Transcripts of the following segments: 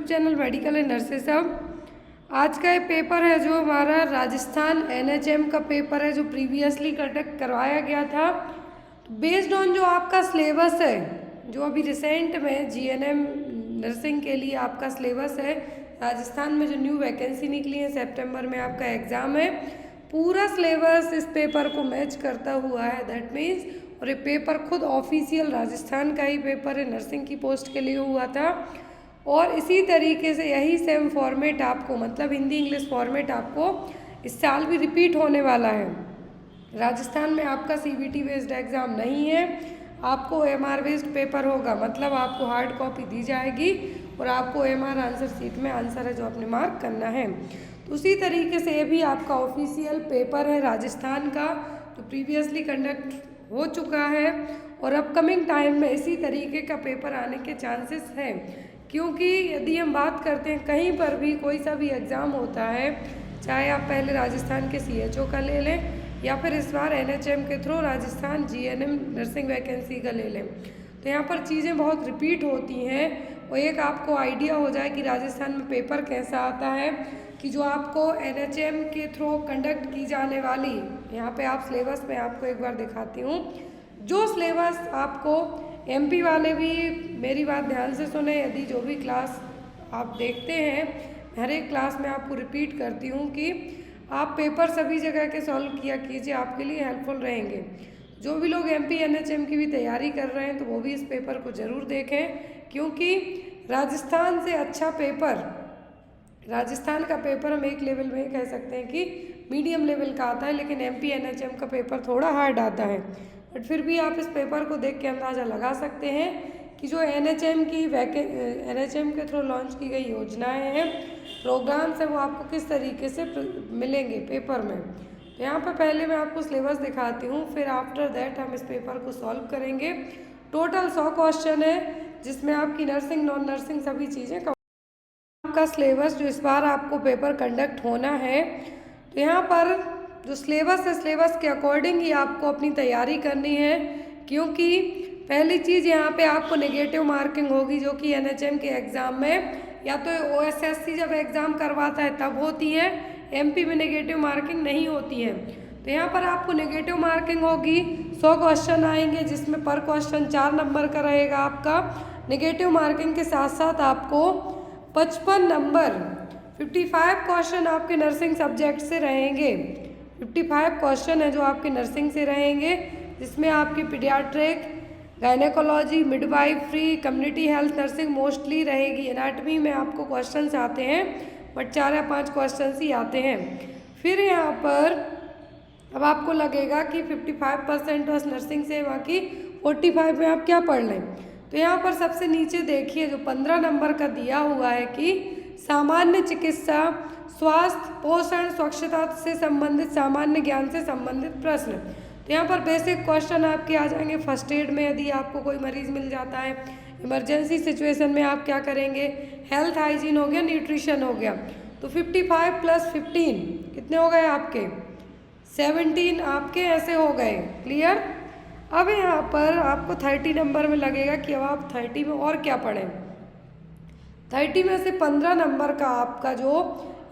Channel medical and nurses hub. आज का ये पेपर है जो हमारा राजस्थान एनएचएम का पेपर है जो प्रीवियसली कंडक्ट करवाया गया था। बेस्ड ऑन जो आपका सिलेबस है जो अभी रिसेंट में जीएनएम नर्सिंग के लिए आपका सिलेबस है, राजस्थान में जो न्यू वैकेंसी निकली है सितंबर में आपका एग्ज़ाम है, पूरा सिलेबस इस पेपर को मैच करता हुआ है। दैट मीन्स और ये पेपर खुद ऑफिशियल राजस्थान का ही पेपर है, नर्सिंग की पोस्ट के लिए हुआ था। और इसी तरीके से यही सेम फॉर्मेट आपको मतलब हिंदी इंग्लिश फॉर्मेट आपको इस साल भी रिपीट होने वाला है। राजस्थान में आपका सीबीटी बेस्ड एग्ज़ाम नहीं है, आपको एमआर बेस्ड पेपर होगा, मतलब आपको हार्ड कॉपी दी जाएगी और आपको एमआर आंसर शीट में आंसर है जो आपने मार्क करना है। तो उसी तरीके से ये भी आपका ऑफिशियल पेपर है राजस्थान का जो प्रीवियसली कंडक्ट हो चुका है और अपकमिंग टाइम में इसी तरीके का पेपर आने के चांसेस हैं। क्योंकि यदि हम बात करते हैं कहीं पर भी कोई सा भी एग्ज़ाम होता है, चाहे आप पहले राजस्थान के सीएचओ का ले लें या फिर इस बार एनएचएम के through Rajasthan GNM nursing vacancy का ले लें, तो यहाँ पर चीज़ें बहुत रिपीट होती हैं और एक आपको आइडिया हो जाए कि राजस्थान में पेपर कैसा आता है कि जो आपको एनएचएम के थ्रू कंडक्ट की जाने वाली, यहाँ पे आप सिलेबस में आपको एक बार दिखाती हूँ जो सिलेबस आपको एमपी वाले भी मेरी बात ध्यान से सुने। यदि जो भी क्लास आप देखते हैं, हर एक क्लास में आपको रिपीट करती हूँ कि आप पेपर सभी जगह के सॉल्व किया कीजिए, आपके लिए हेल्पफुल रहेंगे। जो भी लोग एमपी एनएचएम की भी तैयारी कर रहे हैं तो वो भी इस पेपर को ज़रूर देखें, क्योंकि राजस्थान से अच्छा पेपर, राजस्थान का पेपर हम एक लेवल में कह सकते हैं कि मीडियम लेवल का आता है, लेकिन एमपी एनएचएम का पेपर थोड़ा हार्ड आता है। बट फिर भी आप इस पेपर को देख के अंदाज़ा लगा सकते हैं कि जो एनएचएम के थ्रू लॉन्च की गई योजनाएं हैं, प्रोग्राम्स हैं, वो आपको किस तरीके से मिलेंगे पेपर में। तो यहाँ पर पहले मैं आपको सिलेबस दिखाती हूँ, फिर आफ्टर दैट हम इस पेपर को सॉल्व करेंगे। टोटल 100 क्वेश्चन है जिसमें आपकी नर्सिंग नॉन नर्सिंग सभी चीज़ें आपका सिलेबस जो इस बार आपको पेपर कंडक्ट होना है। तो यहाँ पर जो सिलेबस है, सिलेबस के अकॉर्डिंग ही आपको अपनी तैयारी करनी है, क्योंकि पहली चीज़ यहाँ पे आपको नेगेटिव मार्किंग होगी जो कि एनएचएम के एग्ज़ाम में या तो ओएसएससी जब एग्ज़ाम करवाता है तब होती है, एमपी में नेगेटिव मार्किंग नहीं होती है। तो यहाँ पर आपको नेगेटिव मार्किंग होगी, 100 क्वेश्चन आएंगे जिसमें पर क्वेश्चन 4 नंबर का रहेगा आपका। नेगेटिव मार्किंग के साथ साथ आपको 55 नंबर 55 क्वेश्चन आपके नर्सिंग सब्जेक्ट से रहेंगे। 55 क्वेश्चन है जो आपके नर्सिंग से रहेंगे, जिसमें आपकी paediatric, gynaecology, midwifery, community health nursing mostly रहेगी। एनाटमी में आपको क्वेश्चंस आते हैं बट 4 या 5 क्वेश्चंस ही आते हैं। फिर यहाँ पर अब आपको लगेगा कि 55% बस नर्सिंग से, बाकी 45 में आप क्या पढ़ लें। तो यहाँ पर सबसे नीचे देखिए जो 15 नंबर का दिया हुआ है कि सामान्य चिकित्सा, स्वास्थ्य, पोषण, स्वच्छता से संबंधित सामान्य ज्ञान से संबंधित प्रश्न। तो यहाँ पर बेसिक क्वेश्चन आपके आ जाएंगे। फर्स्ट एड में यदि आपको कोई मरीज़ मिल जाता है, इमरजेंसी सिचुएशन में आप क्या करेंगे, हेल्थ हाइजीन हो गया, न्यूट्रिशन हो गया। तो 55 + 15 कितने हो गए आपके, 17 आपके ऐसे हो गए। क्लियर। अब यहाँ पर आपको 30 नंबर में लगेगा कि अब आप 30 में और क्या पढ़ें। 30 में से 15 नंबर का आपका जो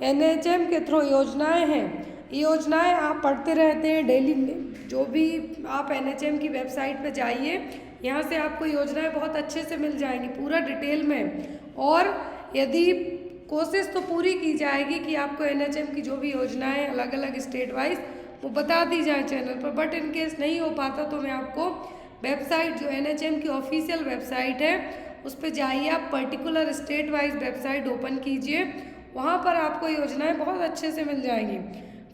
एनएचएम के थ्रू योजनाएं हैं, ये योजनाएं आप पढ़ते रहते हैं डेली में। जो भी आप एनएचएम की वेबसाइट पे जाइए, यहाँ से आपको योजनाएं बहुत अच्छे से मिल जाएंगी पूरा डिटेल में। और यदि कोशिश तो पूरी की जाएगी कि आपको एनएचएम की जो भी योजनाएं अलग अलग स्टेट वाइज वो बता दी जाए चैनल पर। बट इन केस नहीं हो पाता तो मैं आपको वेबसाइट जो एनएचएम की ऑफिशियल वेबसाइट है उस पर जाइए, आप particular state wise website open कीजिए, वहाँ पर आपको योजनाएं बहुत अच्छे से मिल जाएंगी।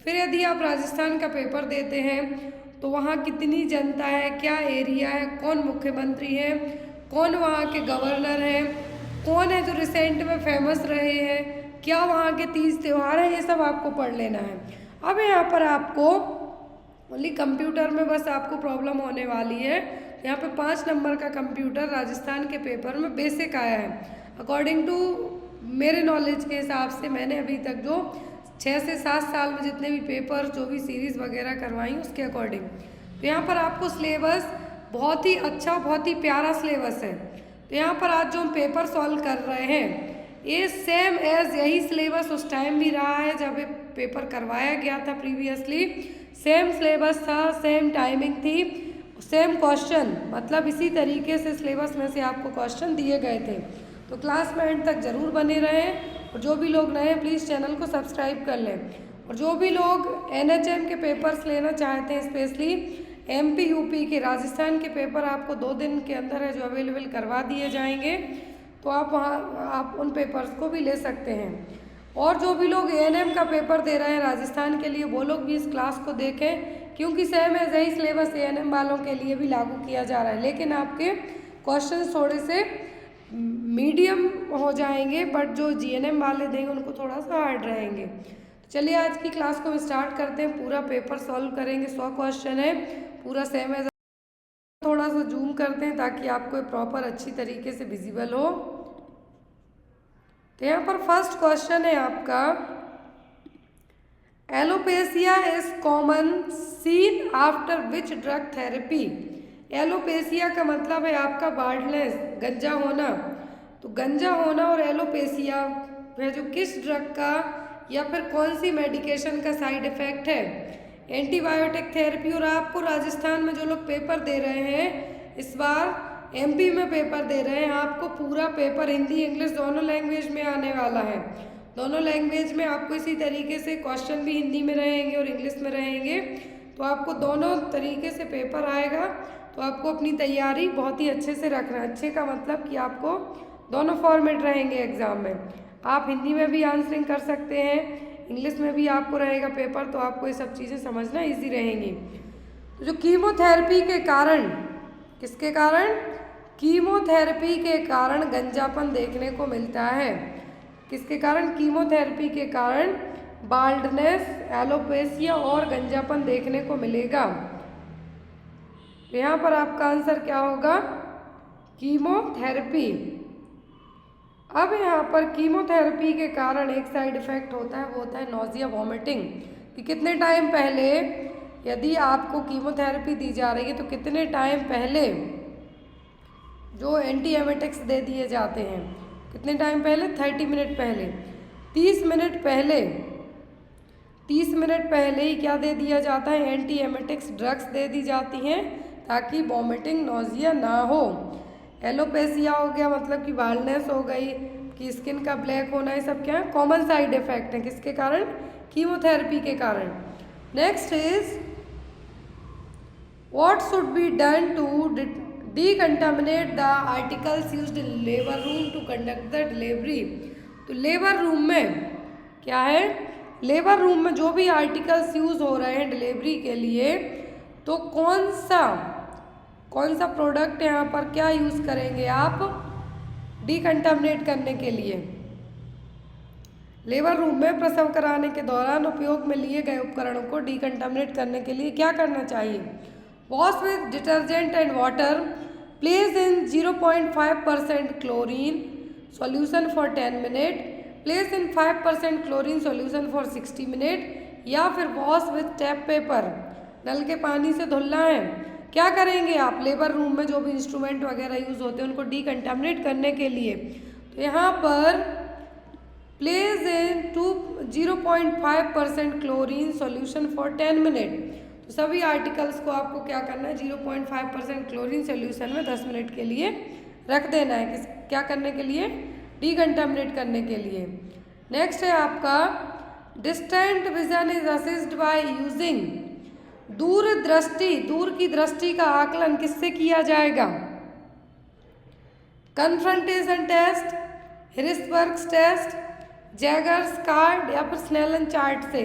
फिर यदि आप राजस्थान का पेपर देते हैं तो वहाँ कितनी जनता है, क्या एरिया है, कौन मुख्यमंत्री है, कौन वहाँ के गवर्नर हैं, कौन है जो रिसेंट में फेमस रहे हैं, क्या वहाँ के तीज त्यौहार हैं, ये सब आपको पढ़ लेना है। अब यहाँ पर आपको ओनली कंप्यूटर में बस आपको प्रॉब्लम होने वाली है। यहाँ पे 5 नंबर का कंप्यूटर राजस्थान के पेपर में बेसिक आया है। अकॉर्डिंग टू मेरे नॉलेज के हिसाब से मैंने अभी तक जो 6 से 7 साल में जितने भी पेपर जो भी सीरीज़ वगैरह करवाई उसके अकॉर्डिंग, तो यहाँ पर आपको सिलेबस बहुत ही अच्छा, बहुत ही प्यारा सिलेबस है। तो यहाँ पर आज जो हम पेपर सॉल्व कर रहे हैं, ये सेम एज यही सिलेबस उस टाइम भी रहा है जब ये पेपर करवाया गया था प्रीवियसली। सेम सिलेबस था, सेम टाइमिंग थी, सेम क्वेश्चन, मतलब इसी तरीके से सिलेबस में से आपको क्वेश्चन दिए गए थे। तो क्लास में एंड तक ज़रूर बने रहें, और जो भी लोग नए हैं प्लीज़ चैनल को सब्सक्राइब कर लें। और जो भी लोग NHM के पेपर्स लेना चाहते हैं, स्पेशली MP UP के, राजस्थान के पेपर आपको 2 दिन के अंदर है जो अवेलेबल करवा दिए जाएंगे, तो आप उन पेपर्स को भी ले सकते हैं। और जो भी लोग ANM का पेपर दे रहे हैं राजस्थान के लिए, वो लोग भी इस क्लास को देखें, क्योंकि सेम है यही सिलेबस ANM वालों के लिए भी लागू किया जा रहा है, लेकिन आपके क्वेश्चन थोड़े से मीडियम हो जाएंगे, बट जो GNM वाले देंगे उनको थोड़ा सा हार्ड रहेंगे। चलिए आज की क्लास को हम स्टार्ट करते हैं। पूरा पेपर सॉल्व करेंगे, 100 क्वेश्चन है, पूरा सेम है। थोड़ा सा जूम करते हैं ताकि आपको प्रॉपर अच्छी तरीके से विजिबल हो। तो यहाँ पर फर्स्ट क्वेश्चन है आपका, alopecia is common seen after which drug therapy. Alopecia का मतलब है आपका बार्डनेस, गंजा होना। तो गंजा होना और एलोपेशिया है जो किस ड्रग का या फिर कौन सी मेडिकेशन का साइड इफेक्ट है? Antibiotic therapy. और आपको राजस्थान में जो लोग पेपर दे रहे हैं, इस बार MP में पेपर दे रहे हैं, आपको पूरा पेपर हिंदी इंग्लिश दोनों लैंग्वेज में आने वाला है। दोनों लैंग्वेज में आपको इसी तरीके से क्वेश्चन भी हिंदी में रहेंगे और इंग्लिश में रहेंगे, तो आपको दोनों तरीके से पेपर आएगा। तो आपको अपनी तैयारी बहुत ही अच्छे से रखना है। अच्छे का मतलब कि आपको दोनों फॉर्मेट रहेंगे एग्ज़ाम में। आप हिंदी में भी आंसरिंग कर सकते हैं, इंग्लिश में भी आपको रहेगा पेपर, तो आपको ये सब चीज़ें समझना ईजी रहेंगी। तो जो कीमोथेरेपी के कारण, किसके कारण? कीमोथेरेपी के कारण गंजापन देखने को मिलता है। किसके कारण? कीमोथेरेपी के कारण बाल्डनेस, एलोपेशिया और गंजापन देखने को मिलेगा। तो यहाँ पर आपका आंसर क्या होगा? कीमोथेरेपी। अब यहाँ पर कीमोथेरेपी के कारण एक साइड इफेक्ट होता है, वो होता है नोजिया, वॉमिटिंग। कि कितने टाइम पहले यदि आपको कीमोथेरेपी दी जा रही है, तो कितने टाइम पहले जो एंटीएमेटिक्स दे दिए जाते हैं, कितने टाइम पहले? 30 मिनट पहले, 30 मिनट पहले, 30 मिनट पहले ही क्या दे दिया जाता है? एंटीएमेटिक्स ड्रग्स दे दी जाती हैं, ताकि वॉमिटिंग, नोजिया ना हो। एलोपेशिया हो गया मतलब कि बाल्डनेस हो गई, कि स्किन का ब्लैक होना, ये सब क्या है? कॉमन साइड इफेक्ट है। किसके कारण? कीमोथेरेपी के कारण। Next is, what should be done to decontaminate the articles used in labor room to conduct the delivery। तो लेबर रूम में क्या है? लेबर रूम में जो भी आर्टिकल्स यूज़ हो रहे हैं डिलीवरी के लिए, तो कौन सा प्रोडक्ट यहाँ पर क्या यूज़ करेंगे आप डिकंटामिनेट करने के लिए? लेबर रूम में प्रसव कराने के दौरान उपयोग में लिए गए उपकरणों को डिकंटामिनेट करने के लिए क्या करना चाहिए? Wash with detergent and water, place in 0.5% chlorine solution for 10 minute, place in 5% chlorine solution for 60 minute, या फिर वॉश विथ टैप पेपर, नल के पानी से धुलना है। क्या करेंगे आप? लेबर रूम में जो भी इंस्ट्रूमेंट वगैरह यूज़ होते हैं उनको डिकंटामिनेट करने के लिए, तो यहाँ पर place in 0.5% chlorine solution for 10 minute. तो सभी आर्टिकल्स को आपको क्या करना है? 0.5% क्लोरीन सोल्यूशन में 10 मिनट के लिए रख देना है। क्या करने के लिए? डिकंटामिनेट करने के लिए। नेक्स्ट है आपका, distant vision is assessed by using, दूरदृष्टि, दूर की दृष्टि का आकलन किससे किया जाएगा? Confrontation test, Hirschberg's test, Jaeger's card, या फिर स्नेलन चार्ट से।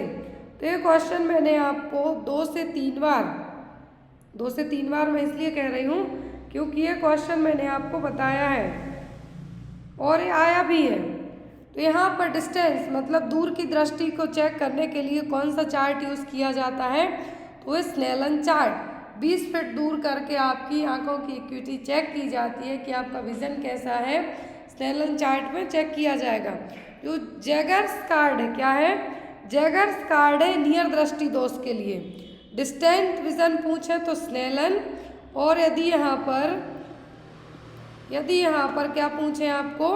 तो ये क्वेश्चन मैंने आपको 2 से 3 बार मैं इसलिए कह रही हूँ क्योंकि ये क्वेश्चन मैंने आपको बताया है और ये आया भी है। तो यहाँ पर डिस्टेंस मतलब दूर की दृष्टि को चेक करने के लिए कौन सा चार्ट यूज़ किया जाता है? तो ये स्नेलन चार्ट। 20 फीट दूर करके आपकी आंखों की एक्यूटी चेक की जाती है कि आपका विजन कैसा है, स्नेलन चार्ट में चेक किया जाएगा। जो जैगर्स कार्ड है, क्या है? जैगर्स कार्ड है नियर दृष्टि दोष के लिए। डिस्टेंट विजन पूछे तो स्नेलन, और यदि यहाँ पर क्या पूछे आपको,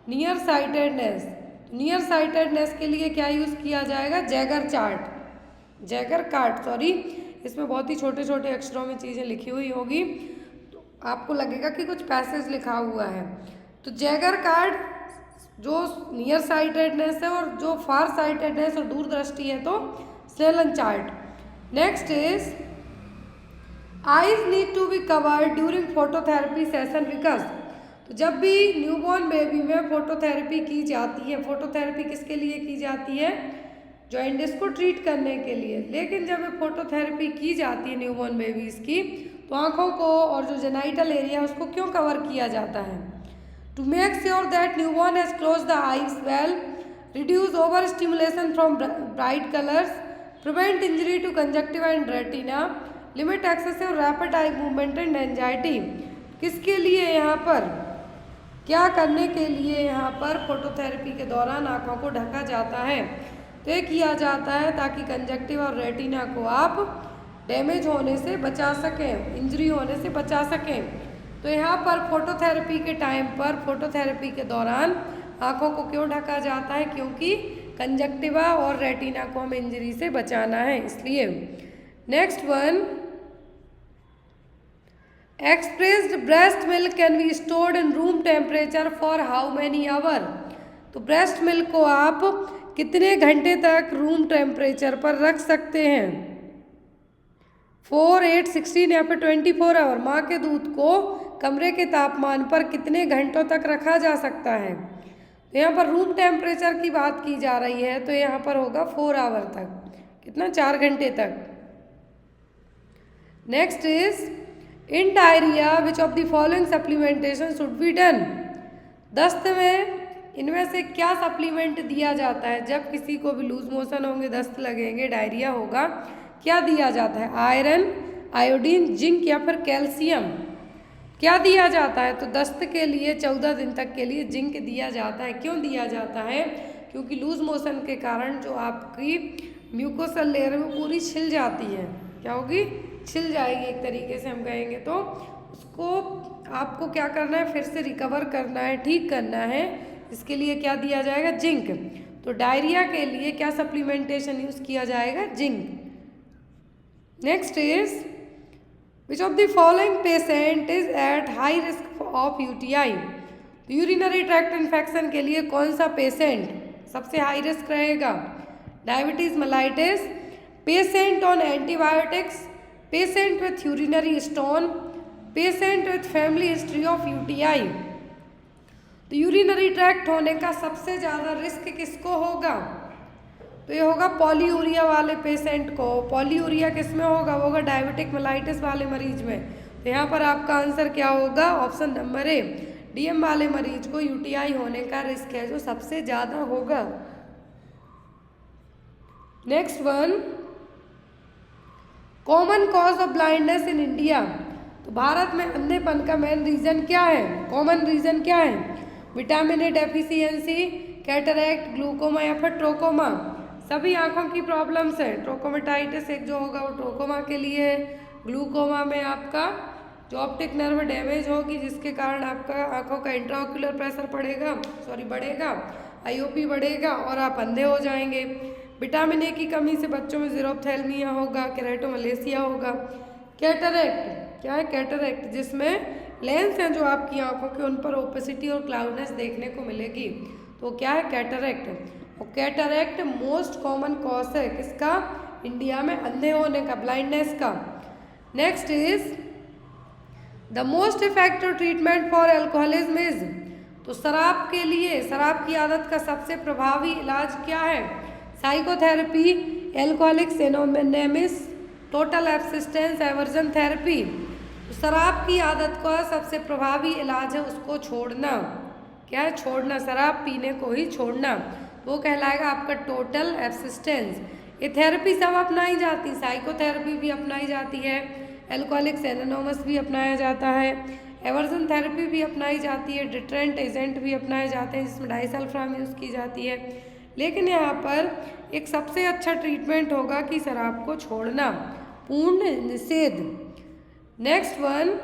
नियर साइटेडनेस, नियर साइटेडनेस के लिए क्या यूज़ किया जाएगा? Jaeger chart, Jaeger cart, sorry, इसमें बहुत ही छोटे छोटे अक्षरों में चीज़ें लिखी हुई होगी तो आपको लगेगा कि कुछ पैसेज लिखा हुआ है। तो जैगर कार्ट जो नियर साइटेडनेस है और जो फार साइटेडनेस और दूरदृष्टि है तो Snellen chart. Next is eyes need to be covered during phototherapy session because, तो जब भी न्यूबॉर्न बेबी में फोटोथेरेपी की जाती है, फोटोथेरेपी किसके लिए की जाती है? जॉइंटिस को ट्रीट करने के लिए। लेकिन जब फोटोथेरेपी की जाती है न्यूबॉर्न बेबीज़ की तो आँखों को और जो जेनाइटल एरिया है उसको क्यों कवर किया जाता है? To make sure that newborn has close the eyes well, reduce over stimulation from bright colours, prevent injury to conjunctiva and retina, limit excessive rapid eye movement and anxiety. किसके लिए यहाँ पर, क्या करने के लिए यहाँ पर फोटोथेरेपी के दौरान आँखों को ढका जाता है? तो ये किया जाता है ताकि कंजक्टिवा और रेटिना को आप डैमेज होने से बचा सकें, इंजरी होने से बचा सकें। तो यहाँ पर फोटोथेरेपी के टाइम पर, फोटोथेरेपी के दौरान आँखों को क्यों ढका जाता है? क्योंकि कंजक्टिवा और रेटिना को हमें इंजरी से बचाना है, इसलिए। Next one, expressed breast milk can be stored in room temperature for how many hour. तो ब्रेस्ट मिल्क को आप कितने घंटे तक रूम टेम्परेचर पर रख सकते हैं? 4, 8, 16 या फिर 24 आवर। माँ के दूध को कमरे के तापमान पर कितने घंटों तक रखा जा सकता है? तो यहाँ पर रूम टेम्परेचर की बात की जा रही है तो यहाँ पर होगा 4 आवर तक, कितना? 4 घंटे तक। Next is in diarrhoea which of the following supplementation should be done. दस्त में इनमें से क्या सप्लीमेंट दिया जाता है? जब किसी को भी लूज मोशन होंगे, दस्त लगेंगे, डायरिया होगा, क्या दिया जाता है? आयरन, आयोडीन, जिंक या फिर कैल्शियम, क्या दिया जाता है? तो दस्त के लिए 14 दिन तक के लिए जिंक दिया जाता है। क्यों दिया जाता है? क्योंकि लूज मोशन के कारण जो आपकी म्यूकोसल लेयर है वो पूरी छिल जाती है। क्या होगी? छिल जाएगी एक तरीके से हम कहेंगे तो। उसको आपको क्या करना है? फिर से रिकवर करना है, ठीक करना है। इसके लिए क्या दिया जाएगा? जिंक। तो डायरिया के लिए क्या सप्लीमेंटेशन यूज़ किया जाएगा? Zinc. Next is which of the following patient is at high risk of UTI. तो यूरिनरी ट्रैक्ट इन्फेक्शन के लिए कौन सा पेशेंट सबसे हाई रिस्क रहेगा? Diabetes mellitus, patient on antibiotics, patient with urinary stone, patient with family history of UTI. तो urinary tract होने का सबसे ज़्यादा रिस्क किसको होगा? तो ये होगा पॉलीयूरिया वाले पेशेंट को। पॉलीयूरिया किस में होगा? वो होगा डायबिटिक मेलाइटिस वाले मरीज में। तो यहाँ पर आपका आंसर क्या होगा? ऑप्शन नंबर ए, डीएम वाले मरीज को यूटीआई होने का रिस्क है जो सबसे ज़्यादा होगा। Next one, common cause of blindness in India. तो भारत में अंधेपन का मेन रीज़न क्या है? कॉमन रीज़न क्या है? विटामिन ए डेफिशिएंसी, कैटरैक्ट, ग्लूकोमा या फिर ट्रोकोमा। सभी आँखों की प्रॉब्लम्स है। ट्रोकोमेटाइटिस एक जो होगा वो ट्रोकोमा के लिए है। ग्लूकोमा में आपका जो ऑप्टिक नर्व डैमेज होगी जिसके कारण आपका आँखों का इंट्राओक्यूलर प्रेशर बढ़ेगा, आईओपी बढ़ेगा और आप अंधे हो जाएंगे। विटामिन ए की कमी से बच्चों में ज़ीरोफ्थैल्मिया होगा, केराटोमलेशिया होगा। कैटरैक्ट क्या है? कैटरैक्ट जिसमें लेंस हैं जो आपकी आंखों के, उन पर ओपेसिटी और क्लाउडनेस देखने को मिलेगी। तो क्या है? कैटरैक्ट। और कैटरैक्ट मोस्ट कॉमन कॉज है किसका? इंडिया में अंधे होने का, ब्लाइंडनेस का। Next is the most effective treatment for alcoholism is. तो शराब के लिए, शराब की आदत का सबसे प्रभावी इलाज क्या है? Psychotherapy, alcoholics anonymous, total abstinence, aversion therapy. शराब की आदत का सबसे प्रभावी इलाज है उसको छोड़ना। क्या है? छोड़ना, शराब पीने को ही छोड़ना। वो कहलाएगा आपका टोटल एब्सिस्टेंस। ये थेरेपी सब अपनाई जाती, साइकोथेरेपी भी अपनाई जाती है, एल्कोहलिक्स एनोनिमस भी अपनाया जाता है, एवर्जन थेरेपी भी अपनाई जाती है, डिटरेंट एजेंट भी अपनाए जाते हैं जिसमें डाइसल्फाम यूज़ की जाती है। लेकिन यहाँ पर एक सबसे अच्छा ट्रीटमेंट होगा कि शराब को छोड़ना, पूर्ण निषेध। Next one,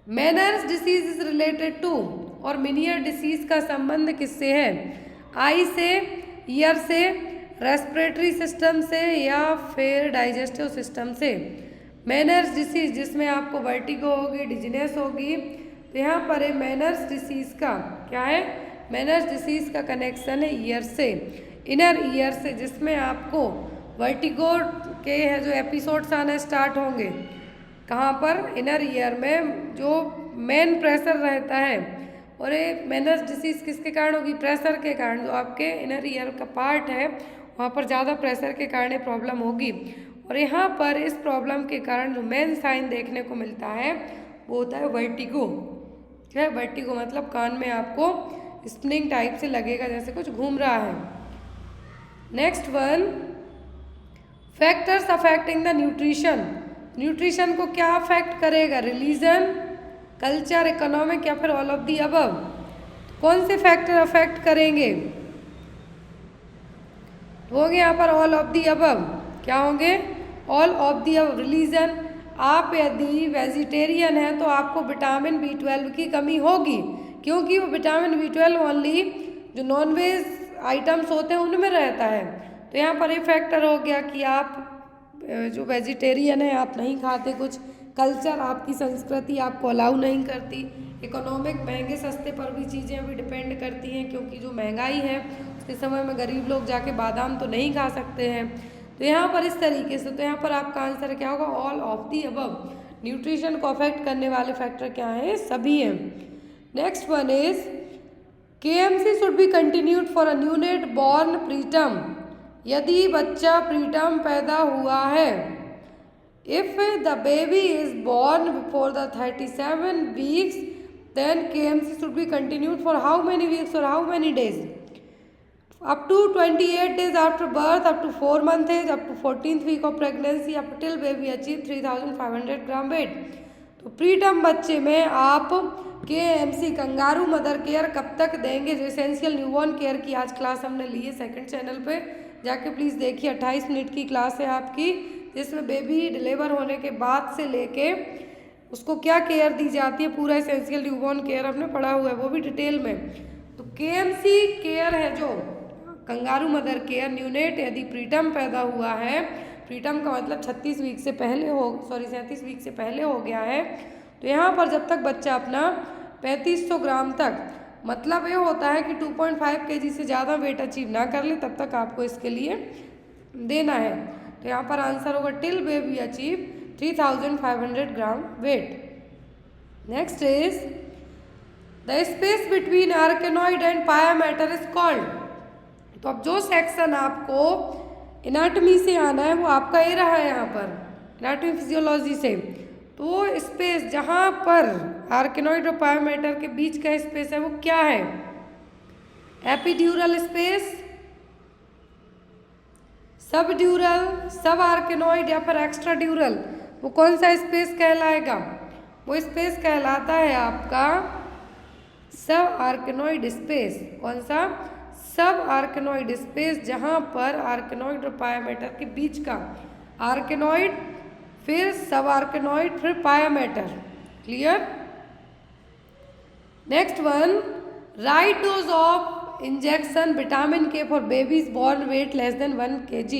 Meniere's disease is related to. और मेनियर डिसीज का संबंध किससे है? आई से, ईयर से, रेस्पिरेटरी सिस्टम से या फिर डाइजेस्टिव सिस्टम से। मेनर्स डिसीज जिसमें आपको वर्टिगो होगी, डिजीनेस होगी, तो यहाँ पर है मेनर्स डिसीज का क्या है? मेनर्स डिसीज का कनेक्शन है ईयर से, इनर ईयर से, जिसमें आपको वर्टिगो के है जो एपिसोड्स आना स्टार्ट होंगे। कहाँ पर? इनर ईयर में जो मेन प्रेशर रहता है। और ये मेनर्स डिसीज किसके कारण होगी? प्रेशर के कारण। जो आपके इनर ईयर का पार्ट है वहाँ पर ज़्यादा प्रेशर के कारण प्रॉब्लम होगी। और यहाँ पर इस प्रॉब्लम के कारण जो मेन साइन देखने को मिलता है वो होता है वर्टिगो। क्या है? वर्टिगो मतलब कान में आपको स्प्रिंग टाइप से लगेगा, जैसे कुछ घूम रहा है। Next one, factors affecting the nutrition. Nutrition को क्या अफेक्ट करेगा? रिलीजन, कल्चर, इकोनॉमिक या फिर ऑल ऑफ दी अबव? कौन से फैक्टर अफेक्ट करेंगे? होंगे यहाँ पर ऑल ऑफ दी अबव। क्या होंगे? All of the above. Religion, आप यदि वेजिटेरियन हैं तो आपको विटामिन B12 की कमी होगी, क्योंकि वो विटामिन B12 ओनली जो नॉनवेज आइटम्स होते हैं उनमें रहता है। तो यहाँ पर ये फैक्टर हो गया कि आप जो वेजिटेरियन है आप नहीं खाते कुछ, कल्चर आपकी संस्कृति आपको अलाउ नहीं करती, इकोनॉमिक महंगे सस्ते पर भी चीज़ें अभी डिपेंड करती हैं, क्योंकि जो महंगाई है उसके समय में गरीब लोग जाके बादाम तो नहीं खा सकते हैं। तो यहाँ पर इस तरीके से, तो यहाँ पर आपका आंसर क्या होगा? All of the above. Nutrition को अफेक्ट करने वाले फैक्टर क्या हैं? सभी हैं। Next one is KMC should be continued for a neonate born preterm. यदि बच्चा प्रीटर्म पैदा हुआ है, if the baby is born before the 37 weeks, then KMC should be continued for how many weeks or how many days? Up to 28 days after birth, up to 4 month age, up to 14th week of pregnancy, up till baby achieve 3500 gram wait. तो preterm बच्चे में आप KMC kangaroo mother care कब तक देंगे? जो essential newborn care की आज क्लास हमने ली है सेकंड चैनल पे, जाके प्लीज़ देखिए। 28 मिनट की क्लास है आपकी, जिसमें बेबी डिलीवर होने के बाद से लेके उसको क्या केयर दी जाती है, पूरा एसेंशियल न्यूबॉर्न केयर आपने पढ़ा हुआ है, वो भी डिटेल में। तो KMC केयर है जो कंगारू मदर केयर, न्यूनेट यदि प्रीटर्म पैदा हुआ है, प्रीटर्म का मतलब 36 वीक से पहले 37 वीक से पहले हो गया है, तो यहाँ पर जब तक बच्चा अपना 3500 ग्राम तक, मतलब ये होता है कि 2.5 kg से ज़्यादा वेट अचीव ना कर ले, तब तक आपको इसके लिए देना है। तो यहाँ पर आंसर होगा till baby achieve 3500 gram weight. Next is the space between arachnoid and pia mater is called. तो अब जो सेक्शन आपको एनाटॉमी से आना है वो आपका ये रहा है यहाँ पर, एनाटॉमी फिजियोलॉजी से। तो स्पेस जहाँ पर आर्केनॉइड और पाया मैटर के बीच का स्पेस है वो क्या है? एपिड्यूरल स्पेस, सब ड्यूरल, सब आर्केनॉइड या फिर एक्स्ट्रा ड्यूरल? वो कौन सा स्पेस कहलाएगा? वो स्पेस कहलाता है आपका सब आर्केनॉइड स्पेस। कौन सा? सब आर्केनॉइड स्पेस, जहाँ पर आर्केनॉइड और पाया मैटर के बीच का, आर्केनॉइड फिर सब आर्केनॉइड फिर पाया matter. Clear? Next one, right dose of injection vitamin K for babies born weight less than 1 kg।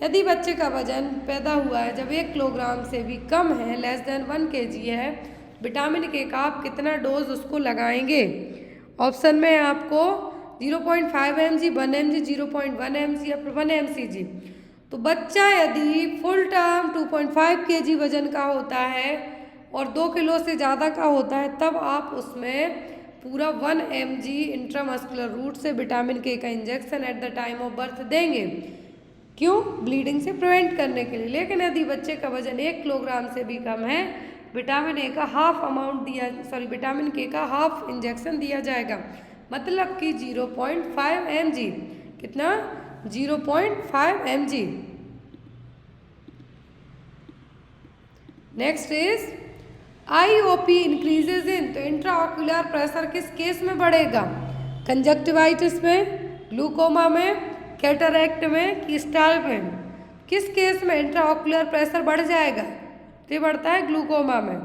यदि बच्चे का वजन पैदा हुआ है जब 1 किलोग्राम से भी कम है, लेस देन 1 kg है, विटामिन K का आप कितना डोज उसको लगाएंगे? ऑप्शन में आपको 0.5 mg, 1 mg, 0.1 mg या फिर 1 mcg। तो बच्चा यदि फुल टर्म 2.5 kg वजन का होता है और 2 किलो से ज़्यादा का होता है, तब आप उसमें पूरा 1 mg इंट्रामस्कुलर रूट से विटामिन K का injection at the time of birth देंगे। क्यों? ब्लीडिंग से प्रिवेंट करने के लिए। लेकिन यदि बच्चे का वजन 1 किलोग्राम से भी कम है, विटामिन K का हाफ इंजेक्शन दिया जाएगा, मतलब कि 0.5 mg। कितना? 0.5 mg। Next is IOP increases इन, तो इंट्राऑक्यूलर प्रेशर किस केस में बढ़ेगा? कंजक्टिवाइटिस में, ग्लूकोमा में, कैटरैक्ट में कि स्टार में? किस केस में इंट्राऑक्यूलर प्रेशर बढ़ जाएगा? तो बढ़ता है ग्लूकोमा में।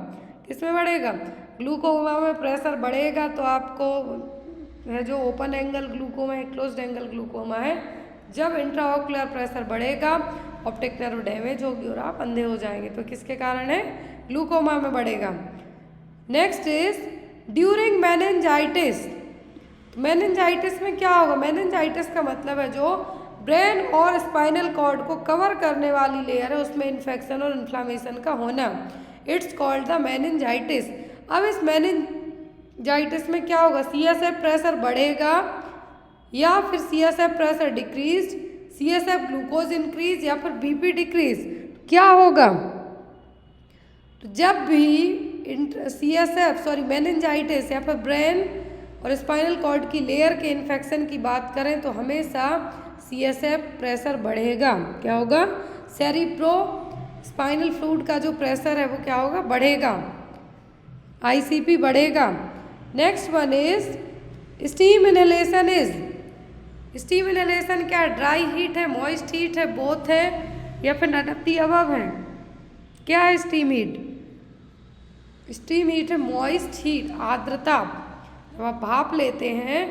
किस में बढ़ेगा? ग्लूकोमा में प्रेशर बढ़ेगा तो आपको है जो ओपन एंगल ग्लूकोमा है, क्लोज्ड एंगल ग्लूकोमा है। जब इंट्राओकुलर प्रेशर बढ़ेगा ऑप्टिक नर्व डैमेज होगी और आप अंधे हो जाएंगे। तो किसके कारण है? ग्लूकोमा में बढ़ेगा। Next is during meningitis. Meningitis में क्या होगा? मेनिंजाइटिस का मतलब है जो ब्रेन और स्पाइनल कॉर्ड को कवर करने वाली लेयर है उसमें इन्फेक्शन और इन्फ्लामेशन का होना, इट्स कॉल्ड द मेनिंजाइटिस। अब इस मेनिंजाइटिस में क्या होगा? CSF प्रेशर बढ़ेगा या फिर CSF pressure decrease, CSF glucose increase या फिर BP डिक्रीज। क्या होगा? तो जब भी मेनिंजाइटिस या फिर ब्रेन और स्पाइनल कॉर्ड की लेयर के इन्फेक्शन की बात करें तो हमेशा CSF प्रेशर बढ़ेगा। क्या होगा? सेरिब्रो स्पाइनल फ्लूइड का जो प्रेशर है वो क्या होगा? बढ़ेगा, ICP बढ़ेगा। Next one is steam inhalation. Steam inhalation क्या है? ड्राई हीट है, मॉइस्ट हीट है, बोथ है या फिर नन ऑफ द अबव है? क्या है स्टीम हीट? स्टीम हीट है मॉइस्ट हीट, आर्द्रता। जब आप भाप लेते हैं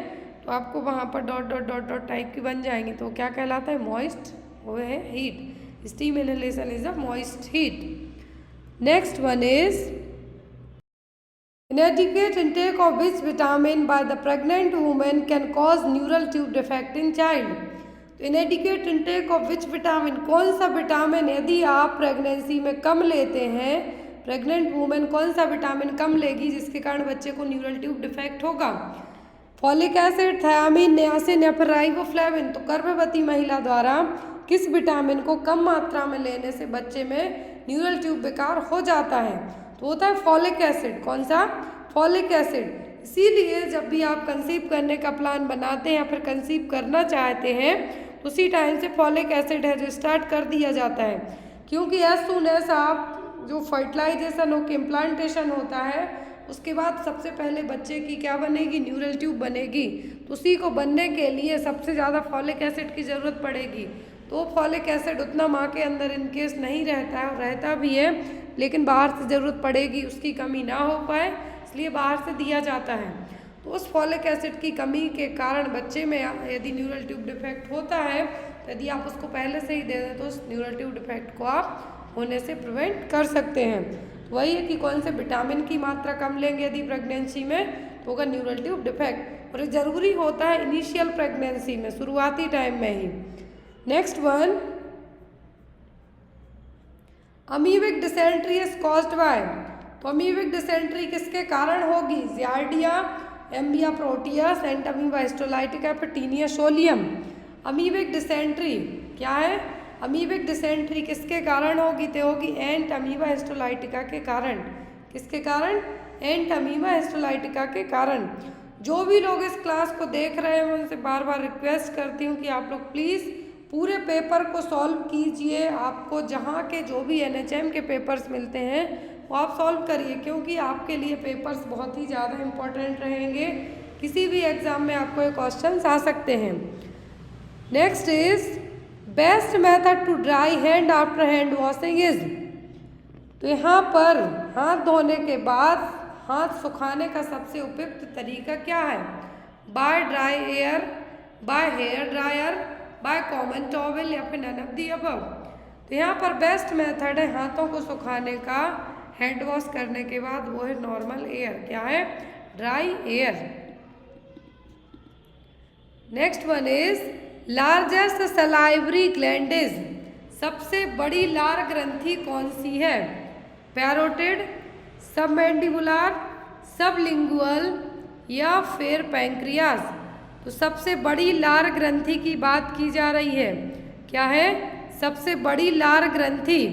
तो आपको वहाँ पर dot dot dot dot type की बन जाएंगी तो क्या कहलाता है? मॉइस्ट, वो है heat. Steam inhalation is a moist heat. Next one is inadequate intake of which vitamin by the pregnant woman can cause neural tube defect in child। तो inadequate intake of which vitamin, कौन सा vitamin यदि आप pregnancy में कम लेते हैं, pregnant women कौन सा विटामिन कम लेगी जिसके कारण बच्चे को न्यूरल ट्यूब डिफेक्ट होगा? फॉलिक एसिड, थायामीन, नियासिन या फिर राइबोफ्लेविन। तो गर्भवती महिला द्वारा किस विटामिन को कम मात्रा में लेने से बच्चे में न्यूरल ट्यूब विकार हो जाता है? तो होता है फॉलिक एसिड। कौन सा? Folic acid. इसीलिए जब भी आप कंसीव करने का प्लान बनाते हैं या फिर कंसीव करना चाहते हैं तो उसी टाइम से फॉलिक एसिड है जो स्टार्ट कर दिया जाता है, क्योंकि एज सून एज आप जो फर्टिलाइजेशन हो के इम्प्लांटेशन होता है उसके बाद सबसे पहले बच्चे की क्या बनेगी? न्यूरल ट्यूब बनेगी। तो उसी को बनने के लिए सबसे ज़्यादा फॉलिक एसिड की ज़रूरत पड़ेगी। तो फॉलिक एसिड उतना माँ के अंदर इनकेस नहीं रहता है, और रहता भी है लेकिन बाहर से ज़रूरत पड़ेगी, उसकी कमी ना हो पाए इसलिए बाहर से दिया जाता है। तो उस फॉलिक एसिड की कमी के कारण बच्चे में यदि न्यूरल ट्यूब डिफेक्ट होता है तो यदि आप उसको पहले से ही दे दें तो उस न्यूरल ट्यूब डिफेक्ट को आप होने से प्रिवेंट कर सकते हैं। तो वही है कि कौन से विटामिन की मात्रा कम लेंगे यदि प्रेगनेंसी में तो होगा न्यूरल ट्यूब डिफेक्ट, और ये ज़रूरी होता है इनिशियल प्रेगनेंसी में, शुरुआती टाइम में ही। Next one, amoebic dysentery is caused by. तो अमीबिक डिसेंट्री किसके कारण होगी? Giardia, amoeba proteus, entamoeba histolytica, taenia solium. Amoebic dysentery क्या है? अमीबिक डिसेंट्री किसके कारण होगी? तो होगी एंट अमीबा हिस्टोलाइटिका के कारण। किसके कारण? एंट अमीबा हिस्टोलाइटिका के कारण। जो भी लोग इस क्लास को देख रहे हैं मैं उनसे बार बार रिक्वेस्ट करती हूँ कि आप लोग प्लीज़ पूरे पेपर को सॉल्व कीजिए। आपको जहाँ के जो भी NHM के पेपर्स मिलते हैं वो आप सॉल्व करिए, क्योंकि आपके लिए पेपर्स बहुत ही ज़्यादा इम्पोर्टेंट रहेंगे। किसी भी एग्ज़ाम में आपको ये क्वेश्चंस आ सकते हैं। Next is best method to dry hand after hand washing is. तो यहाँ पर हाथ धोने के बाद हाथ सुखाने का सबसे उपयुक्त तरीका क्या है? By dry air, by hair dryer, by common towel या फिर नन ऑफ द अबव। तो यहाँ पर बेस्ट मेथड है हाथों को सुखाने का हैंड वॉश करने के बाद, वो है नॉर्मल एयर। क्या है? Dry air. Next one is largest salivary gland is. सबसे बड़ी लार ग्रंथि कौन सी है? पैरोटिड, सबमैंडिबुलर, सबलिंगुअल या फिर पैंक्रियाज। तो सबसे बड़ी लार ग्रंथि की बात की जा रही है। क्या है? सबसे बड़ी लार ग्रंथि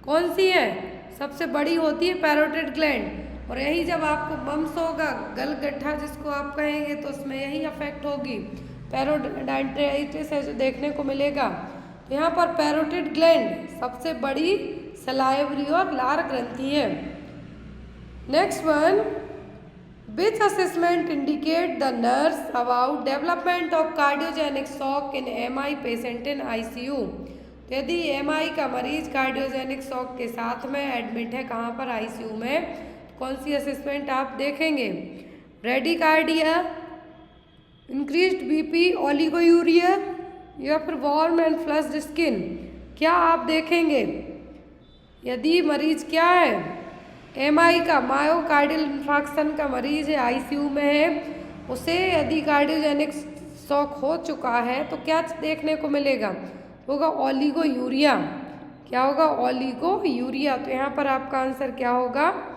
कौन सी है? सबसे बड़ी होती है पैरोटिड ग्लैंड, और यही जब आपको बम्स होगा, गलगट्ठा जिसको आप कहेंगे, तो उसमें यही अफेक्ट होगी। पैरोडाइटिस है जो देखने को मिलेगा। तो यहाँ पर पैरोटिड ग्लैंड सबसे बड़ी सलाइवरी और लार ग्रंथि है। Next one, which assessment indicate the nurse about development of cardiogenic shock in MI patient in ICU। तो यदि MI का मरीज कार्डियोजेनिक शॉक के साथ में एडमिट है, कहाँ पर? ICU में, कौन सी असेसमेंट आप देखेंगे? ब्रेडिकार्डिया, इंक्रीज्ड बीपी, ओलिगोयूरिया या फिर वार्म एंड फ्लश्ड स्किन, क्या आप देखेंगे? यदि मरीज क्या है? एमआई का, मायोकार्डियल इन्फार्क्शन का मरीज है, आईसीयू में है, उसे यदि कार्डियोजेनिक शॉक हो चुका है तो क्या देखने को मिलेगा? होगा ओलिगोयूरिया। क्या होगा? ओलिगोयूरिया। तो यहाँ पर आपका आंसर क्या होगा?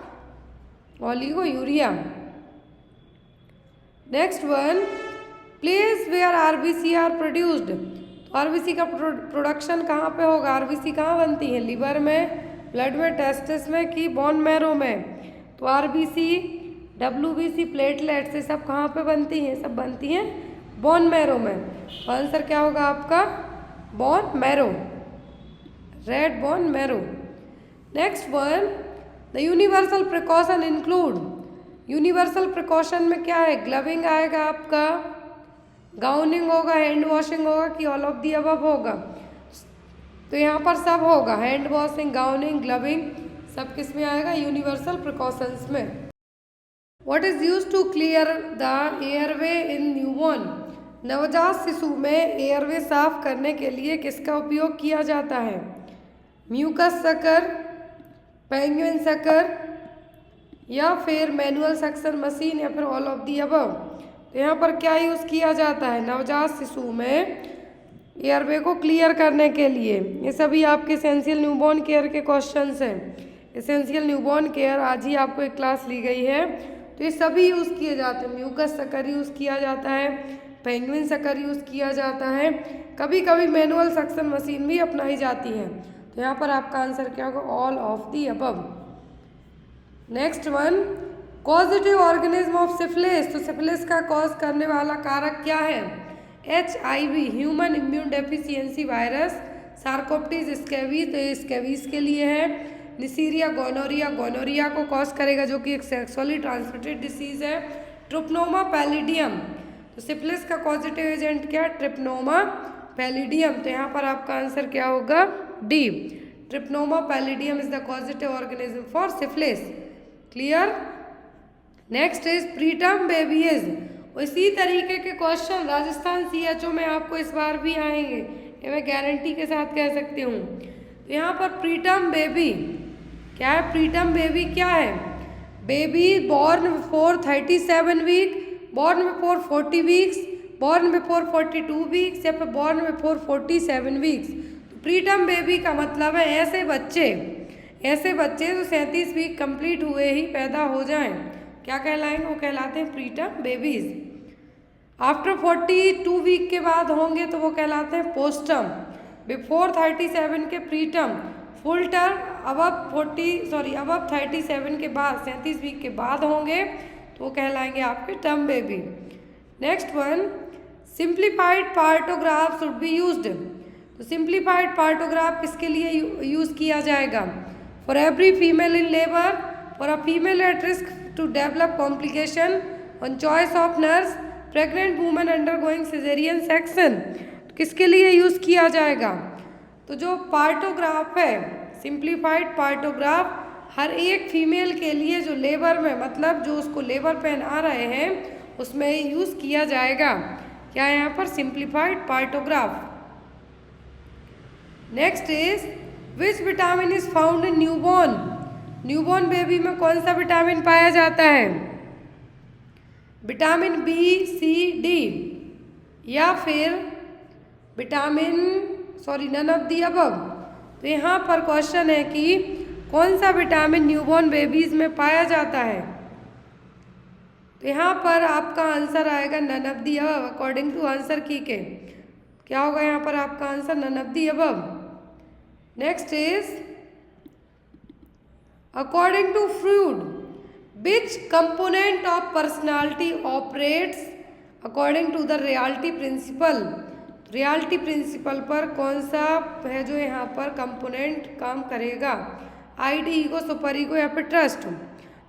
Oliguria. Next one, place where RBC are produced. तो आरबीसी का प्रोडक्शन कहाँ पे होगा? आरबीसी कहाँ बनती है? लिवर में, ब्लड में, टेस्टिस में कि बोन मैरो में? तो आरबीसी, डब्ल्यूबीसी, प्लेटलेट्स, ये सब कहाँ पे बनती हैं? सब बनती हैं बोन मैरो में। तो आंसर क्या होगा आपका? Bone marrow, red bone marrow. Next one, the universal precaution include. Universal precaution में क्या है? ग्लविंग आएगा आपका, गाउनिंग होगा, हैंड वॉशिंग होगा कि ऑल ऑफ दी अबव होगा? तो यहाँ पर सब होगा, हैंड वॉशिंग, गाउनिंग, ग्लविंग, सब किस में आएगा? यूनिवर्सल प्रिकॉशंस में। What is used to clear the airway in newborn. नवजात शिशु में एयरवे साफ करने के लिए किसका उपयोग किया जाता है? म्यूकस सकर, पेंगुइन सकर या फिर मैनुअल सक्शन मशीन या फिर ऑल ऑफ दी अबव? तो यहाँ पर क्या यूज़ किया जाता है नवजात शिशु में एयरवे को क्लियर करने के लिए? ये सभी आपके एसेंशियल न्यूबॉर्न केयर के क्वेश्चंस हैं। एसेंशियल न्यूबॉर्न केयर आज ही आपको एक क्लास ली गई है, तो ये सभी यूज़ किए जाते हैं। म्यूकस सकर यूज़ किया जाता है, पेंगुइन सकर यूज़ किया जाता है, कभी कभी मैनुअल सक्शन मशीन भी अपनाई जाती है। तो यहाँ पर आपका आंसर क्या होगा? All of the above. Next one, causative organism of syphilis. तो सिफिलिस का कॉज करने वाला कारक क्या है? HIV, human immune deficiency virus, sarcoptes scabies, तो ये स्कैबीज के लिए है। निसीरिया गोनोरिया, गोनोरिया को कॉज करेगा जो कि एक सेक्सुअली ट्रांसमिटेड डिसीज है। ट्रिप्नोमा पैलिडियम, तो सिफिलिस का पॉजिटिव एजेंट क्या? Treponema pallidum. तो यहाँ पर आपका आंसर क्या होगा? D, treponema pallidum is the positive organism for syphilis. Clear? Next is preterm babies. इसी तरीके के क्वेश्चन राजस्थान CHO में आपको इस बार भी आएंगे, ये मैं गारंटी के साथ कह सकती हूँ। तो यहाँ पर प्रीटर्म बेबी क्या है? प्रीटर्म बेबी क्या है? Baby born before 37 week, born before 40 weeks, born before 42 weeks या फिर बॉर्न बिफोर 47 वीक्स। तो प्रीटर्म बेबी का मतलब है ऐसे बच्चे जो 37 वीक कंप्लीट हुए ही पैदा हो जाएं, क्या कहलाएंगे? वो कहलाते हैं प्रीटर्म बेबीज। आफ्टर 42 वीक के बाद होंगे तो वो कहलाते हैं पोस्टर्म। बिफोर 37 के प्रीटर्म, फुल टर्म अबव 37 के बाद 37 वीक के बाद होंगे तो वो कहलाएंगे आपके term baby. Next one, simplified partograph should be used. तो सिंप्लीफाइड पार्टोग्राफ किसके लिए यूज किया जाएगा? For every female in labour, for a female at risk to develop complication, on choice of nurse, pregnant women undergoing caesarean section. तो किसके लिए use किया जाएगा? तो जो पार्टोग्राफ है, सिंप्लीफाइड पार्टोग्राफ, हर एक फीमेल के लिए जो लेबर में, मतलब जो उसको लेबर पेन आ रहे हैं उसमें यूज़ किया जाएगा। क्या है यहाँ पर? Simplified partograph. Next is which vitamin is found in newborn. Newborn baby में कौन सा विटामिन पाया जाता है? विटामिन B, C, D या फिर vitamin none of the above. तो यहाँ पर क्वेश्चन है कि कौन सा विटामिन न्यूबॉर्न बेबीज में पाया जाता है? तो यहाँ पर आपका आंसर आएगा none of the above, according to answer key के। क्या होगा यहाँ पर आपका answer? None of the above. Next is according to Freud which component of personality operates according to the reality principle. Reality principle पर कौन सा है जो यहाँ पर कंपोनेंट काम करेगा? ID, ईगो, सुपर ईगो या फिर ट्रस्ट।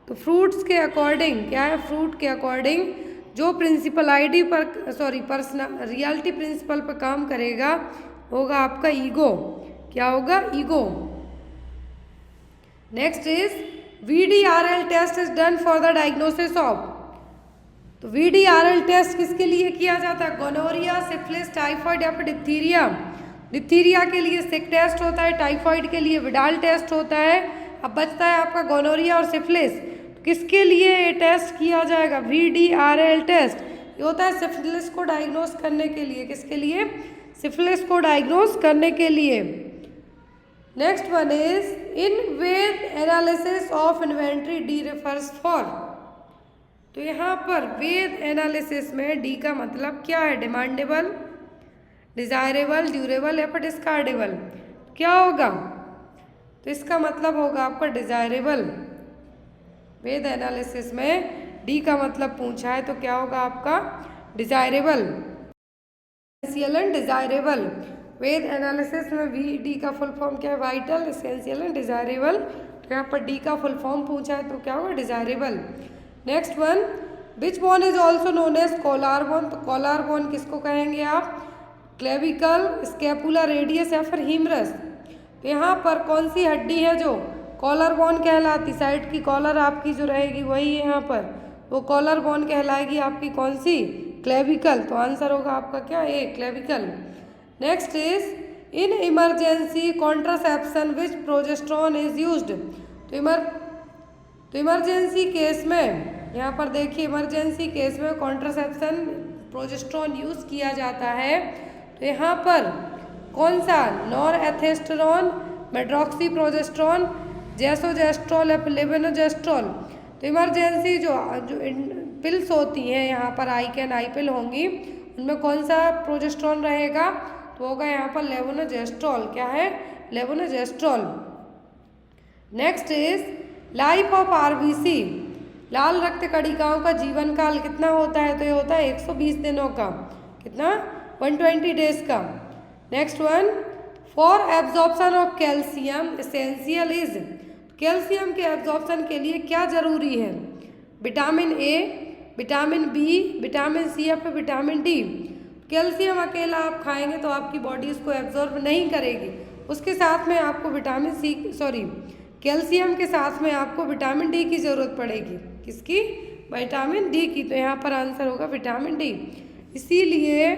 तो फ्रूट्स के अकॉर्डिंग क्या है? फ्रूट के अकॉर्डिंग जो प्रिंसिपल रियलिटी प्रिंसिपल पर काम करेगा होगा आपका ईगो। क्या होगा? Ego. Next is VDRL test is done for the diagnosis of. तो VDRL टेस्ट किसके लिए किया जाता है? गोनोरिया, सिफिलिस, टाइफाइड या फिर डिप्थीरिया। डिप्थीरिया के लिए सिक टेस्ट होता है, टाइफाइड के लिए विडाल टेस्ट होता है। अब बचता है आपका गोनोरिया और सिफिलिस। तो किसके लिए ये टेस्ट किया जाएगा? VDRL test. ये होता है सिफिलिस को डायग्नोस करने के लिए। किसके लिए? सिफिलिस को डायग्नोस करने के लिए। Next one is in VED analysis of inventory D refers for. तो यहाँ पर वेद एनालिसिस में डी का मतलब क्या है? डिमांडेबल, डिजायरेबल, ड्यूरेबल या फिर डिस्कार्डेबल। क्या होगा? तो इसका मतलब होगा आपका डिजायरेबल। वेद एनालिसिस में डी का मतलब पूछा है तो क्या होगा आपका? Desirable. Essential and desirable. VED analysis में वी डी का फुल फॉर्म क्या है? Vital, essential and desirable. तो यहाँ पर डी का फुल फॉर्म पूछा है तो क्या होगा? Desirable. Next one, which bone is also known as collar bone. तो कॉलर बोन किसको कहेंगे आप? क्लेविकल, स्कैपुला, रेडियस या फिर हीमरस। तो यहाँ पर कौन सी हड्डी है जो कॉलर बोन कहलाती? साइड की कॉलर आपकी जो रहेगी वही है यहाँ पर, वो कॉलर बोन कहलाएगी आपकी कौन सी? क्लेविकल। तो आंसर होगा आपका क्या? A, clavicle. Next is in emergency contraception which progesterone is used. तो इमरजेंसी केस में यहाँ पर देखिए, इमरजेंसी केस में कॉन्ट्रासेप्शन प्रोजेस्ट्रॉन यूज किया जाता है। तो यहाँ पर कौन सा? नॉरएथेस्टेरोन, मेड्रॉक्सीप्रोजेस्ट्रॉन, जेसोजेस्ट्रॉल या लेवेनोजेस्ट्रॉल। तो इमरजेंसी जो पिल्स होती हैं यहाँ पर, आइकेन आई पिल होंगी, उनमें कौन सा प्रोजेस्ट्रॉन रहेगा? तो होगा यहाँ पर लेवोनोजेस्ट्रॉल। क्या है? Levonorgestrel. Next is life of RBC. लाल रक्त कणिकाओं का जीवन काल कितना होता है? तो ये होता है 120 दिनों का। कितना? 120 डेज का। Next one, for absorption of calcium essential is. Calcium के एब्जॉर्प्शन के लिए क्या जरूरी है? Vitamin A, vitamin B, vitamin C या फिर विटामिन डी। कैल्शियम अकेला आप खाएंगे तो आपकी बॉडी उसको एब्जॉर्ब नहीं करेगी, उसके साथ में आपको विटामिन सी कैल्शियम के साथ में आपको विटामिन डी की ज़रूरत पड़ेगी। किसकी? विटामिन डी की। तो यहाँ पर आंसर होगा विटामिन डी। इसीलिए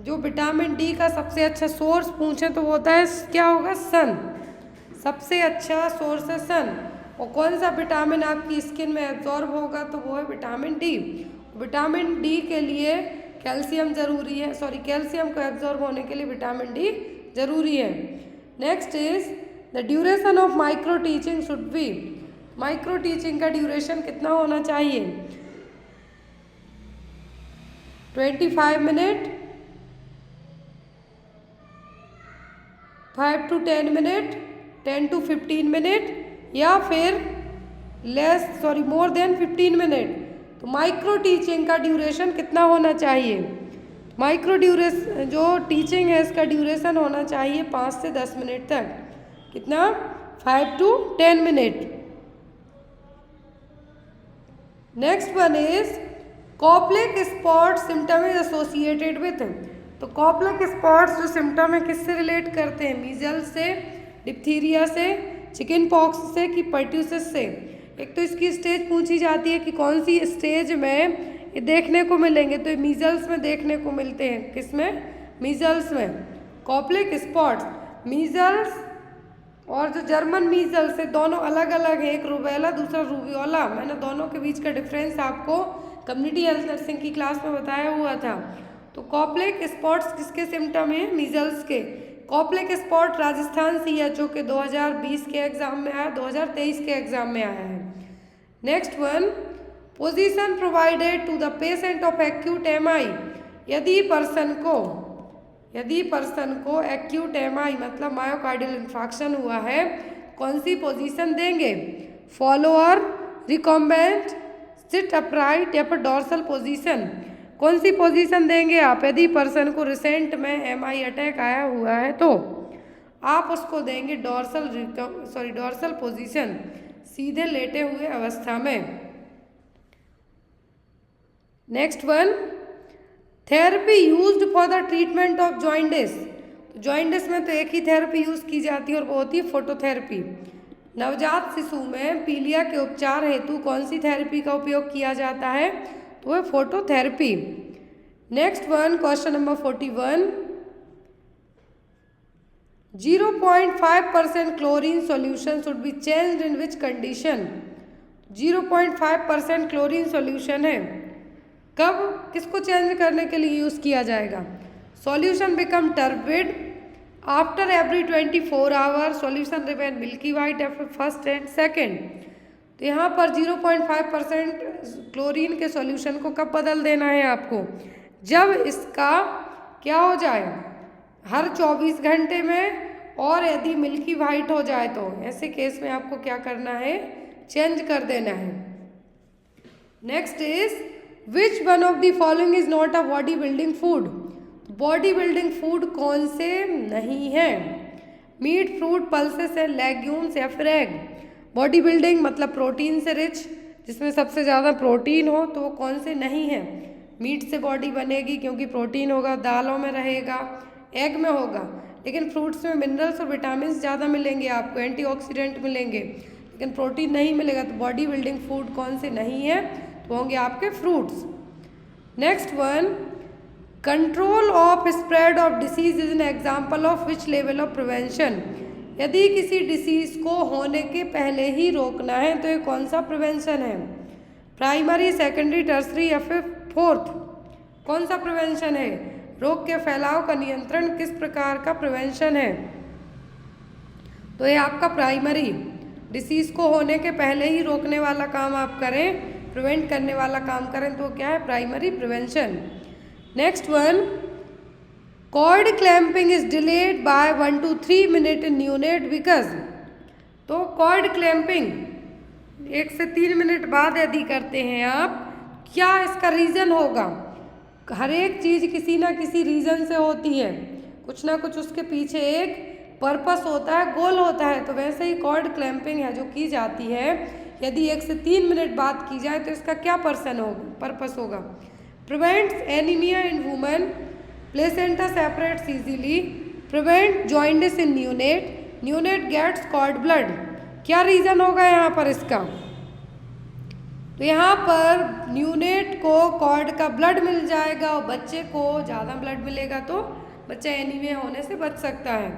जो विटामिन डी का सबसे अच्छा सोर्स पूछे तो वो होता है क्या होगा? सन। सबसे अच्छा सोर्स है सन। और कौन सा विटामिन आपकी स्किन में एब्जॉर्ब होगा? तो वो है विटामिन डी। विटामिन डी के लिए कैल्शियम जरूरी है, कैल्शियम को एब्जॉर्ब होने के लिए विटामिन डी जरूरी है। Next is the duration of micro teaching should be. Micro teaching का ड्यूरेशन कितना होना चाहिए? 25 minute, 5 to 10 minute, 10 to 15 minute या फिर मोर देन 15 मिनट। तो माइक्रो टीचिंग का ड्यूरेशन कितना होना चाहिए? माइक्रो ड्यूरेशन जो टीचिंग है इसका ड्यूरेशन होना चाहिए 5 से 10 मिनट तक। कितना? 5 to 10 minute. Next one is Koplik spot symptom is associated with. तो कॉप्लिक स्पॉट्स जो सिम्टम है किससे रिलेट करते हैं? मीजल्स से, डिप्थीरिया से, चिकन पॉक्स से कि पर्ट्यूसिस से। एक तो इसकी स्टेज पूछी जाती है कि कौन सी स्टेज में ये देखने को मिलेंगे। तो ये मीजल्स में देखने को मिलते हैं। किसमें? मीजल्स में। कॉप्लिक स्पॉट्स, मीजल्स और जो जर्मन मीजल्स है दोनों अलग अलग है। एक रूबेला, दूसरा रूबियोला। मैंने दोनों के बीच का डिफरेंस आपको कम्युनिटी हेल्थ नर्सिंग की क्लास में बताया हुआ था। तो कॉप्लिक स्पॉट्स किसके सिम्टम हैं? मीजल्स के। कॉप्लिक स्पॉट राजस्थान CHO के 2020 के एग्जाम में आया, 2023 के एग्जाम में आया है। Next one, position provided to the patient of acute MI। यदि पर्सन को एक्यूट MI मतलब मायोकार्डियल इन्फार्क्शन हुआ है, कौन सी पोजीशन देंगे? फॉलोअर, रिकम्बेंट, सिट अपराइट या फिर डॉर्सल पोजीशन। कौन सी पोजीशन देंगे आप? यदि पर्सन को रिसेंट में MI अटैक आया हुआ है तो आप उसको देंगे डॉर्सल पोजीशन, सीधे लेटे हुए अवस्था में। Next one, therapy used for the treatment of jaundice. Jaundice में तो एक ही थेरेपी यूज की जाती है और वो होती है फोटोथेरेपी। नवजात शिशु में पीलिया के उपचार हेतु कौन सी थेरेपी का उपयोग किया जाता है? तो वह phototherapy. Next one, question number 41, 0.5% chlorine solution should be changed in which condition? 0.5% chlorine solution है, कब किसको चेंज करने के लिए यूज़ किया जाएगा? Solution become turbid after every 24 hour, solution remain milky white after first and second. तो यहाँ पर 0.5% क्लोरीन के सॉल्यूशन को कब बदल देना है आपको? जब इसका क्या हो जाए, हर 24 घंटे में, और यदि मिल्की वाइट हो जाए तो ऐसे केस में आपको क्या करना है? चेंज कर देना है। Next is which one of the following is not a body building food? Body building food कौन से नहीं है? Meat, fruit, pulses and legumes या फिर एग। बॉडी बिल्डिंग मतलब प्रोटीन से रिच, जिसमें सबसे ज़्यादा प्रोटीन हो, तो वो कौन से नहीं है? मीट से बॉडी बनेगी क्योंकि प्रोटीन होगा, दालों में रहेगा, एग में होगा। लेकिन फ्रूट्स में मिनरल्स और विटामिन ज़्यादा मिलेंगे आपको, एंटीऑक्सीडेंट मिलेंगे, लेकिन प्रोटीन नहीं मिलेगा। तो बॉडी बिल्डिंग फूड कौन से नहीं है? तो होंगे आपके fruits. Next one, control of spread of disease is an example of which level of prevention? यदि किसी डिसीज को होने के पहले ही रोकना है तो ये कौन सा प्रिवेंशन है? प्राइमरी, सेकेंडरी, टर्सरी या फिर फोर्थ? कौन सा प्रिवेंशन है? रोग के फैलाव का नियंत्रण किस प्रकार का प्रिवेंशन है? तो ये आपका प्राइमरी, डिसीज को होने के पहले ही रोकने वाला काम आप करें, प्रिवेंट करने वाला काम करें, तो क्या है? Primary prevention. Next one, cord clamping is delayed by 1 to 3 minute in neonate because? तो कॉर्ड क्लैंपिंग 1 से 3 मिनट बाद यदि करते हैं आप, क्या इसका रीज़न होगा? हर एक चीज़ किसी ना किसी रीज़न से होती है, कुछ ना कुछ उसके पीछे एक पर्पस होता है, गोल होता है। तो वैसे ही कॉर्ड क्लैंपिंग है जो की जाती है, यदि 1 से 3 मिनट बाद की जाए तो इसका क्या पर्पस होगा? Prevents anaemia in women, placenta separates easily, prevent jaundice in neonate, neonate gets cord blood. क्या रीज़न होगा यहाँ पर इसका? तो यहाँ पर न्यूनेट को कॉर्ड का ब्लड मिल जाएगा और बच्चे को ज़्यादा ब्लड मिलेगा तो बच्चा एनीमिया होने से बच सकता है।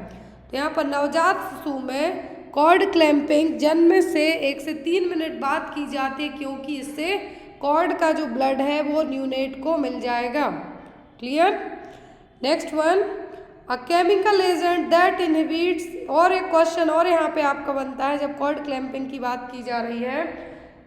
तो यहाँ पर नवजात शिशु में कॉर्ड क्लैंपिंग जन्म से 1 से 3 मिनट बाद की जाती है, क्योंकि इससे कॉर्ड का जो ब्लड है वो न्यूनेट को मिल जाएगा। Clear? Next one, a chemical agent that inhibits, और एक क्वेश्चन और यहाँ पे आपका बनता है जब कॉर्ड क्लैंपिंग की बात की जा रही है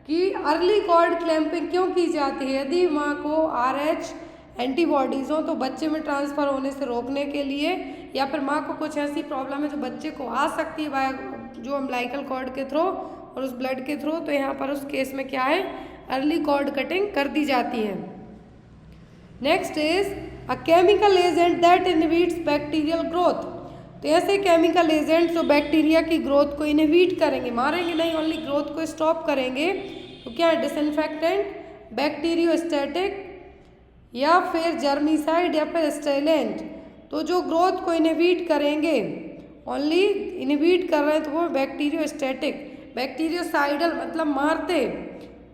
कि अर्ली कॉर्ड क्लैंपिंग क्यों की जाती है? यदि माँ को RH एंटीबॉडीज़ हो तो बच्चे में ट्रांसफ़र होने से रोकने के लिए, या फिर माँ को कुछ ऐसी प्रॉब्लम है जो बच्चे को आ सकती है बाय जो अम्बिलिकल कॉर्ड के थ्रू और उस ब्लड के थ्रू, तो यहाँ पर उस केस में क्या है? अर्ली कॉर्ड कटिंग कर दी जाती है। Next is a chemical agent that inhibits bacterial growth. तो ऐसे केमिकल एजेंट जो बैक्टीरिया की ग्रोथ को इनहिबिट करेंगे, मारेंगे नहीं, ओनली ग्रोथ को स्टॉप करेंगे, तो क्या है? डिसइंफेक्टेंट, बैक्टीरियोस्टैटिक या फिर जर्मिसाइड या फिर स्टेलेंट। तो जो ग्रोथ को इनहिबिट करेंगे, ओनली इनहिबिट कर रहे हैं, तो वो बैक्टीरियोस्टैटिक, बैक्टीरियोसाइडल मतलब मारते,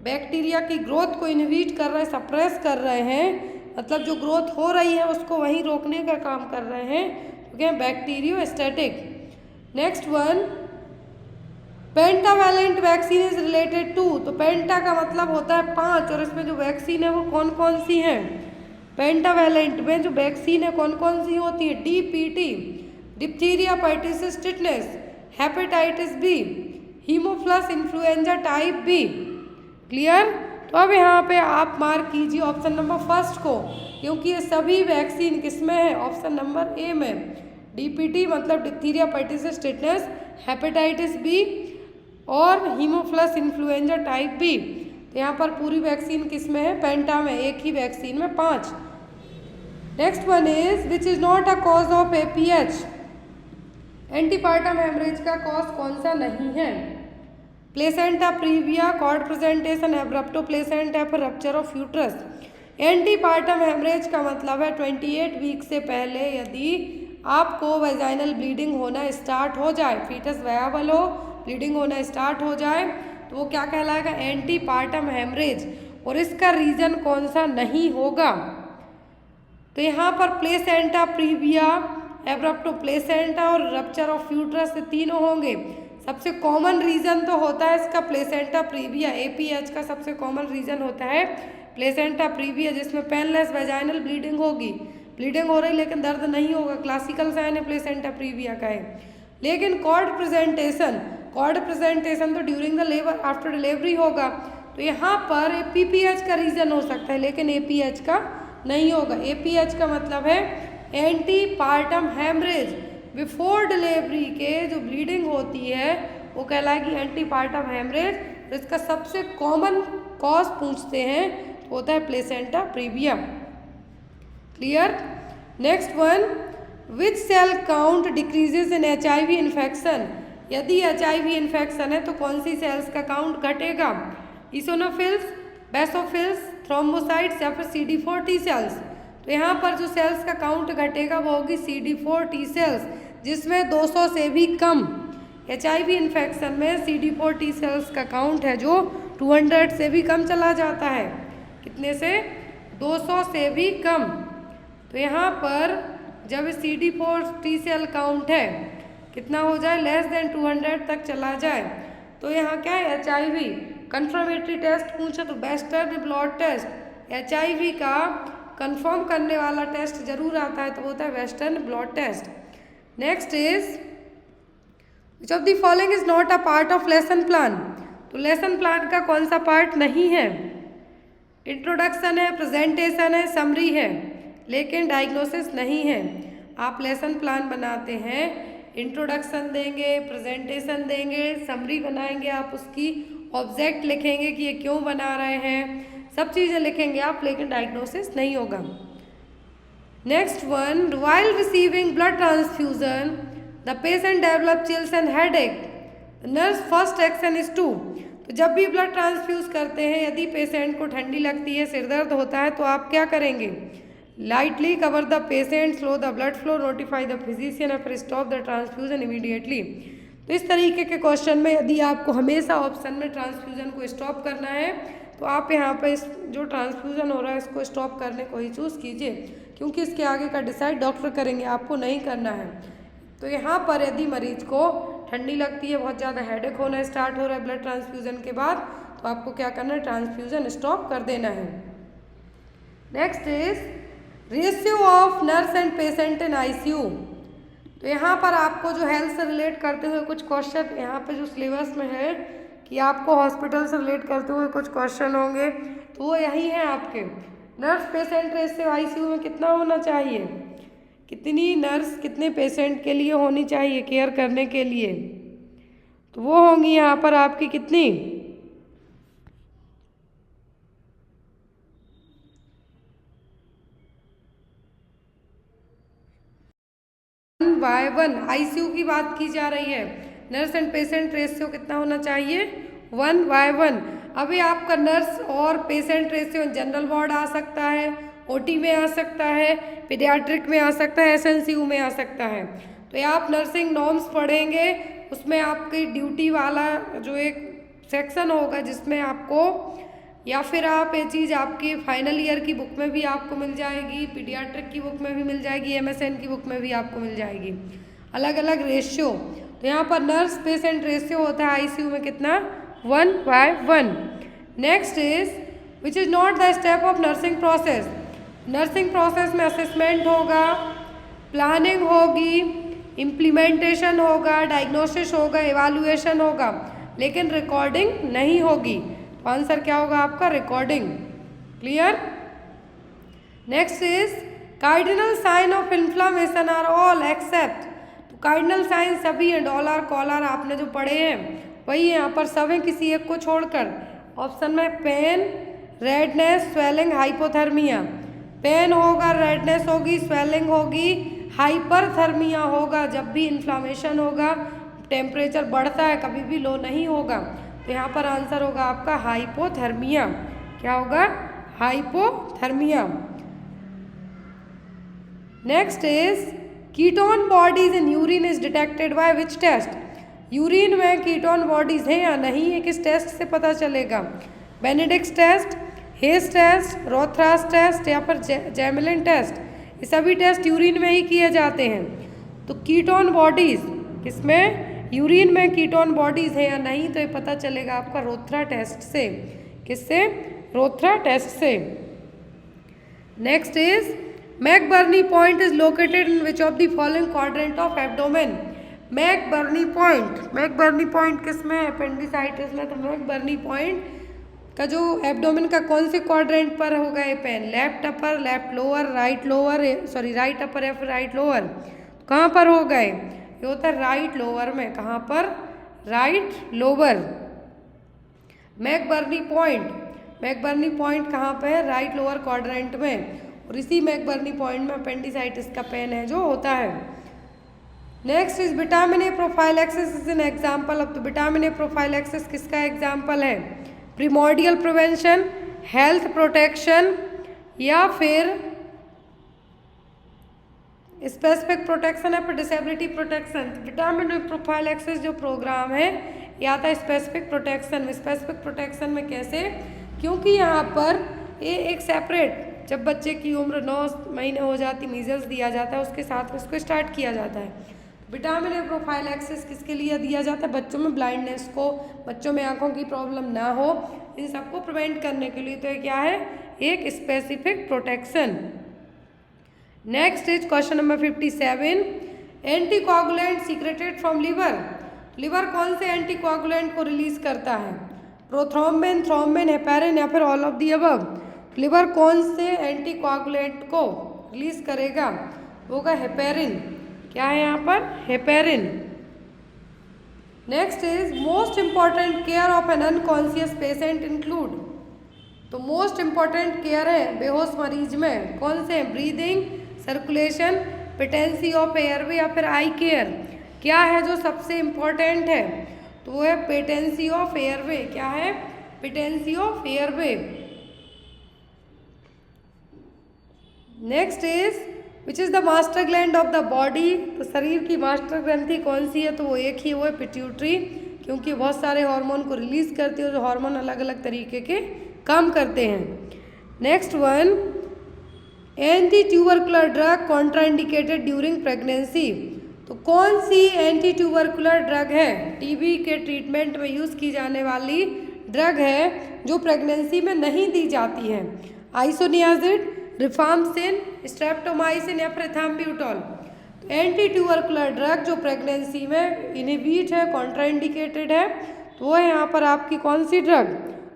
बैक्टीरिया की ग्रोथ को इनहिबिट कर रहे हैं, सप्रेस कर रहे हैं, मतलब जो ग्रोथ हो रही है उसको वहीं रोकने का काम कर रहे हैं, तो क्या? Bacteriostatic. Next one, pentavalent vaccine is related to. तो पेंटा का मतलब होता है 5, और इसमें जो वैक्सीन है वो कौन कौन सी हैं? पेंटावैलेंट में जो वैक्सीन है कौन कौन सी होती है? DPT, diphtheria, pertussis, tetanus, hepatitis B, haemophilus influenza type B। Clear? तो अब यहाँ पे आप मार्क कीजिए ऑप्शन नंबर फर्स्ट को, क्योंकि ये सभी वैक्सीन किस में है? ऑप्शन नंबर A में। DPT मतलब diphtheria, pertussis, tetanus, hepatitis B और हीमोफ्लस इन्फ्लुएंजा टाइप B। तो यहाँ पर पूरी वैक्सीन किस में है? पेंटा में, एक ही वैक्सीन में 5। Next one is which is not a cause of APH। Antepartum haemorrhage का कॉज कौन सा नहीं है? Placenta praevia, cord presentation, abruptio placenta, फिर rupture of uterus. Antepartum haemorrhage का मतलब है 28 वीक से पहले यदि आपको वेजाइनल ब्लीडिंग होना स्टार्ट हो जाए, फीटस वायबल हो, ब्लीडिंग होना स्टार्ट हो जाए तो वो क्या कहलाएगा, एंटीपार्टम हेमरेज। और इसका रीजन कौन सा नहीं होगा, तो यहाँ पर प्लेसेंटा प्रीविया, एब्रप्टो प्लेसेंटा और रप्चर ऑफ यूट्रस से तीनों होंगे। सबसे कॉमन रीजन तो होता है इसका प्लेसेंटा प्रीविया, APH का सबसे कॉमन रीजन होता है प्लेसेंटा प्रीविया, जिसमें पेनलेस वेजाइनल ब्लीडिंग होगी, ब्लीडिंग हो रही लेकिन दर्द नहीं होगा, क्लासिकल साइन है प्लेसेंटा प्रीविया का है। लेकिन कॉर्ड प्रेजेंटेशन तो during the labour after delivery होगा, तो यहाँ पर PPH का रीजन हो सकता है लेकिन APH का नहीं होगा। APH का मतलब है एंटीपार्टम हेमरेज, बिफोर डिलीवरी के जो ब्लीडिंग होती है वो कहलाएगी एंटीपार्टम हेमरेज। इसका सबसे कॉमन कॉज पूछते हैं तो होता है placenta previa. Clear. Next one, which cell count decreases in HIV infection. यदि HIV इन्फेक्शन है तो कौन सी सेल्स का काउंट घटेगा, इसोनोफिल्स, बेसोफिल्स, थ्रोम्बोसाइट्स या फिर CD4 T सेल्स। तो यहाँ पर जो सेल्स का काउंट घटेगा वो होगी CD4 T सेल्स, जिसमें 200 से भी कम। HIV इन्फेक्शन में CD4 T सेल्स का काउंट है जो 200 से भी कम चला जाता है। कितने से, 200 से भी कम। तो यहाँ पर जब CD4 T सेल काउंट है कितना हो जाए, लेस देन 200 तक चला जाए, तो यहाँ क्या है, HIV कंफर्मेटरी टेस्ट पूछे तो वेस्टर्न ब्लॉट टेस्ट, HIV का कंफर्म करने वाला टेस्ट जरूर आता है तो होता है western blot test. Next is which of the following is not a part of lesson plan. तो लेसन प्लान का कौन सा पार्ट नहीं है, इंट्रोडक्शन है, प्रेजेंटेशन है, समरी है, लेकिन डायग्नोसिस नहीं है। आप लेसन प्लान बनाते हैं, इंट्रोडक्शन देंगे, प्रेजेंटेशन देंगे, समरी बनाएंगे, आप उसकी ऑब्जेक्ट लिखेंगे कि ये क्यों बना रहे हैं, सब चीज़ें लिखेंगे आप, लेकिन डायग्नोसिस नहीं होगा। Next one, while receiving blood transfusion the patient develop chills and headache, nurse first action is to. तो जब भी ब्लड ट्रांसफ्यूज करते हैं, यदि पेशेंट को ठंडी लगती है, सिर दर्द होता है, तो आप क्या करेंगे, lightly cover the patient, slow the blood flow, notify the physician और स्टॉप द ट्रांसफ्यूजन इमीडिएटली। तो इस तरीके के क्वेश्चन में यदि आपको हमेशा ऑप्शन में ट्रांसफ्यूजन को स्टॉप करना है तो आप यहाँ पे इस जो ट्रांसफ्यूजन हो रहा है इसको स्टॉप करने को ही चूज़ कीजिए, क्योंकि इसके आगे का डिसाइड डॉक्टर करेंगे, आपको नहीं करना है। तो यहाँ पर यदि मरीज को ठंडी लगती है, बहुत ज़्यादा हेडेक होना स्टार्ट हो रहा है ब्लड ट्रांसफ्यूजन के बाद, तो आपको क्या करना है, ट्रांसफ्यूजन स्टॉप कर देना है। Next is ratio of nurse and patient in ICU। तो यहाँ पर आपको जो हेल्थ से रिलेट करते हुए कुछ क्वेश्चन यहाँ पे जो सिलेबस में है कि आपको हॉस्पिटल से रिलेट करते हुए कुछ क्वेश्चन होंगे, तो वो यही है आपके, नर्स पेशेंट रेशियो ICU में कितना होना चाहिए, कितनी नर्स कितने पेशेंट के लिए होनी चाहिए केयर करने के लिए, तो वो होंगी यहाँ पर आपकी कितनी, 1/1। ICU की बात की जा रही है, नर्स एंड पेशेंट रेशियो कितना होना चाहिए, 1/1। अभी आपका नर्स और पेशेंट रेशियो जनरल वार्ड आ सकता है, OT में आ सकता है, पीडियाट्रिक में आ सकता है, SNCU में आ सकता है। तो ये आप नर्सिंग नॉर्म्स पढ़ेंगे, उसमें आपकी ड्यूटी वाला जो एक सेक्शन होगा जिसमें आपको, या फिर आप ये चीज़ आपकी फाइनल ईयर की बुक में भी आपको मिल जाएगी, पीडियाट्रिक की बुक में भी मिल जाएगी, MSN की बुक में भी आपको मिल जाएगी, अलग अलग रेशियो। तो यहाँ पर नर्स पेशेंट रेशियो होता है ICU में कितना, 1/1। Next is which is not the step of nursing process. Nursing process में असेसमेंट होगा, प्लानिंग होगी, इम्प्लीमेंटेशन होगा, डायग्नोसिस होगा, एवालुएशन होगा, लेकिन रिकॉर्डिंग नहीं होगी। तो आंसर क्या होगा आपका, recording. Clear. Next is cardinal sign of inflammation are all except. तो कार्डिनल साइन सभी हैं, डॉलर कॉलर आपने जो पढ़े हैं वही यहाँ पर सब हैं, किसी एक को छोड़कर। ऑप्शन में pain, redness, swelling, hypothermia. Pain होगा, रेडनेस होगी, स्वेलिंग होगी, हाइपरथर्मिया होगा। जब भी इन्फ्लामेशन होगा, टेम्परेचर बढ़ता है, कभी भी लो नहीं होगा। तो यहाँ पर आंसर होगा आपका हाइपोथर्मिया। क्या होगा, hypothermia. Next is ketone bodies in urine is detected by which test. Urine में कीटोन बॉडीज हैं या नहीं, ये किस टेस्ट से पता चलेगा? Benedict test, Hay's test, Rothera's test या फिर जैमेलिन टेस्ट। ये सभी टेस्ट यूरिन में ही किए जाते हैं। तो कीटोन बॉडीज किसमें? यूरिन में कीटोन बॉडीज है या नहीं, तो ये पता चलेगा आपका रोथरा टेस्ट से। किससे? रोथरा टेस्ट से। Next is McBurney point is located in which of the following quadrant of abdomen. McBurney point किसमें? अपेंडिसाइटिस में। तो मैकबर्नी पॉइंट का जो एब्डोमेन का कौन से क्वाड्रेंट पर होगा ये pain? Left upper, left lower, right lower, sorry right upper या फिर राइट लोअर? कहाँ पर हो गए? ये होता है राइट लोअर में। कहाँ पर? Right lower. मैकबर्नी पॉइंट कहाँ पे है? राइट लोअर क्वाड्रेंट में। और इसी मैकबर्नी पॉइंट में अपेंडिसाइटिस का पेन है जो होता है। Next is vitamin A prophylaxis is an example of. तो विटामिन ए प्रोफाइलैक्सिस किसका एग्जाम्पल है? प्रीमोर्डियल प्रिवेंशन, हेल्थ प्रोटेक्शन या फिर स्पेसिफिक प्रोटेक्शन है, फिर disability protection. Vitamin A prophylaxis जो प्रोग्राम है ये आता है स्पेसिफिक प्रोटेक्शन। स्पेसिफिक प्रोटेक्शन में कैसे? क्योंकि यहाँ पर ये एक सेपरेट, जब बच्चे की उम्र 9 महीने हो जाती मीजल्स दिया जाता है उसके साथ इसको स्टार्ट किया जाता है। विटामिन ए प्रोफाइलैक्सिस किसके लिए दिया जाता है? बच्चों में ब्लाइंडनेस को, बच्चों में आंखों की प्रॉब्लम ना हो, इन सबको प्रिवेंट करने के लिए। तो ये क्या है? एक specific protection. Next is question number 57। Anticoagulant secreted from liver. Liver कौन से एंटीकोगुलेंट को रिलीज करता है? प्रोथ्रोम्बिन, थ्रोम्बिन, हेपेरिन या फिर all of the above? Liver कौन से एंटीकोगुलेंट को रिलीज करेगा? होगा हेपेरिन। क्या है यहाँ पर? Heparin. Next is most important care of N unconscious patient include. तो मोस्ट इंपॉर्टेंट केयर है बेहोश मरीज में कौन से? Breathing, circulation, patency of airway या फिर आई केयर। क्या है जो सबसे इम्पोर्टेंट है? तो वो है पेटेंसी ऑफ एयरवे। क्या है? Patency of airway. Next is which is the master gland of the body. तो शरीर की मास्टर ग्रंथि कौन सी है? तो वो एक ही, वो है पिट्यूटरी, क्योंकि बहुत सारे हार्मोन को रिलीज करती है, जो हार्मोन अलग अलग तरीके के काम करते हैं। Next one, anti tubercular drug contraindicated during pregnancy. तो कौन सी एंटी ट्यूबरकुलर ड्रग है? टीबी के ट्रीटमेंट में यूज़ की जाने वाली ड्रग है जो प्रेगनेंसी में नहीं दी जाती है। आइसोनियाजिड, रिफाम्सिन, स्ट्रेप्टोमाइसिन या फिर एथाम्ब्यूटोल। तो एंटी ट्यूबरकुलर ड्रग जो प्रेगनेंसी में इनहिबिट है, कॉन्ट्राइंडिकेटेड है, तो वो है यहाँ पर आपकी कौन सी ड्रग?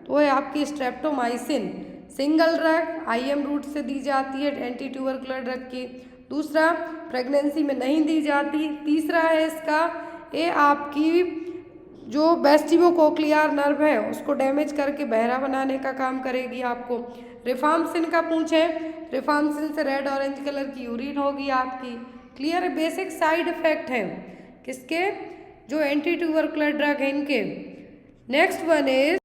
तो वो है आपकी streptomycin. Single drug IM route से दी जाती है एंटी ट्यूबरकुलर ड्रग की। दूसरा प्रेगनेंसी में नहीं दी जाती। तीसरा है इसका, ये आपकी जो वेस्टिबुलोकोक्लियर नर्व है उसको डैमेज करके बहरा बनाने का काम करेगी आपको। रिफाम्सिन का पूछें, रिफाम्सिन से रेड ऑरेंज कलर की यूरिन होगी आपकी। क्लियर? बेसिक साइड इफेक्ट है किसके? जो एंटी ट्यूबरकुलर ड्रग है इनके। Next one is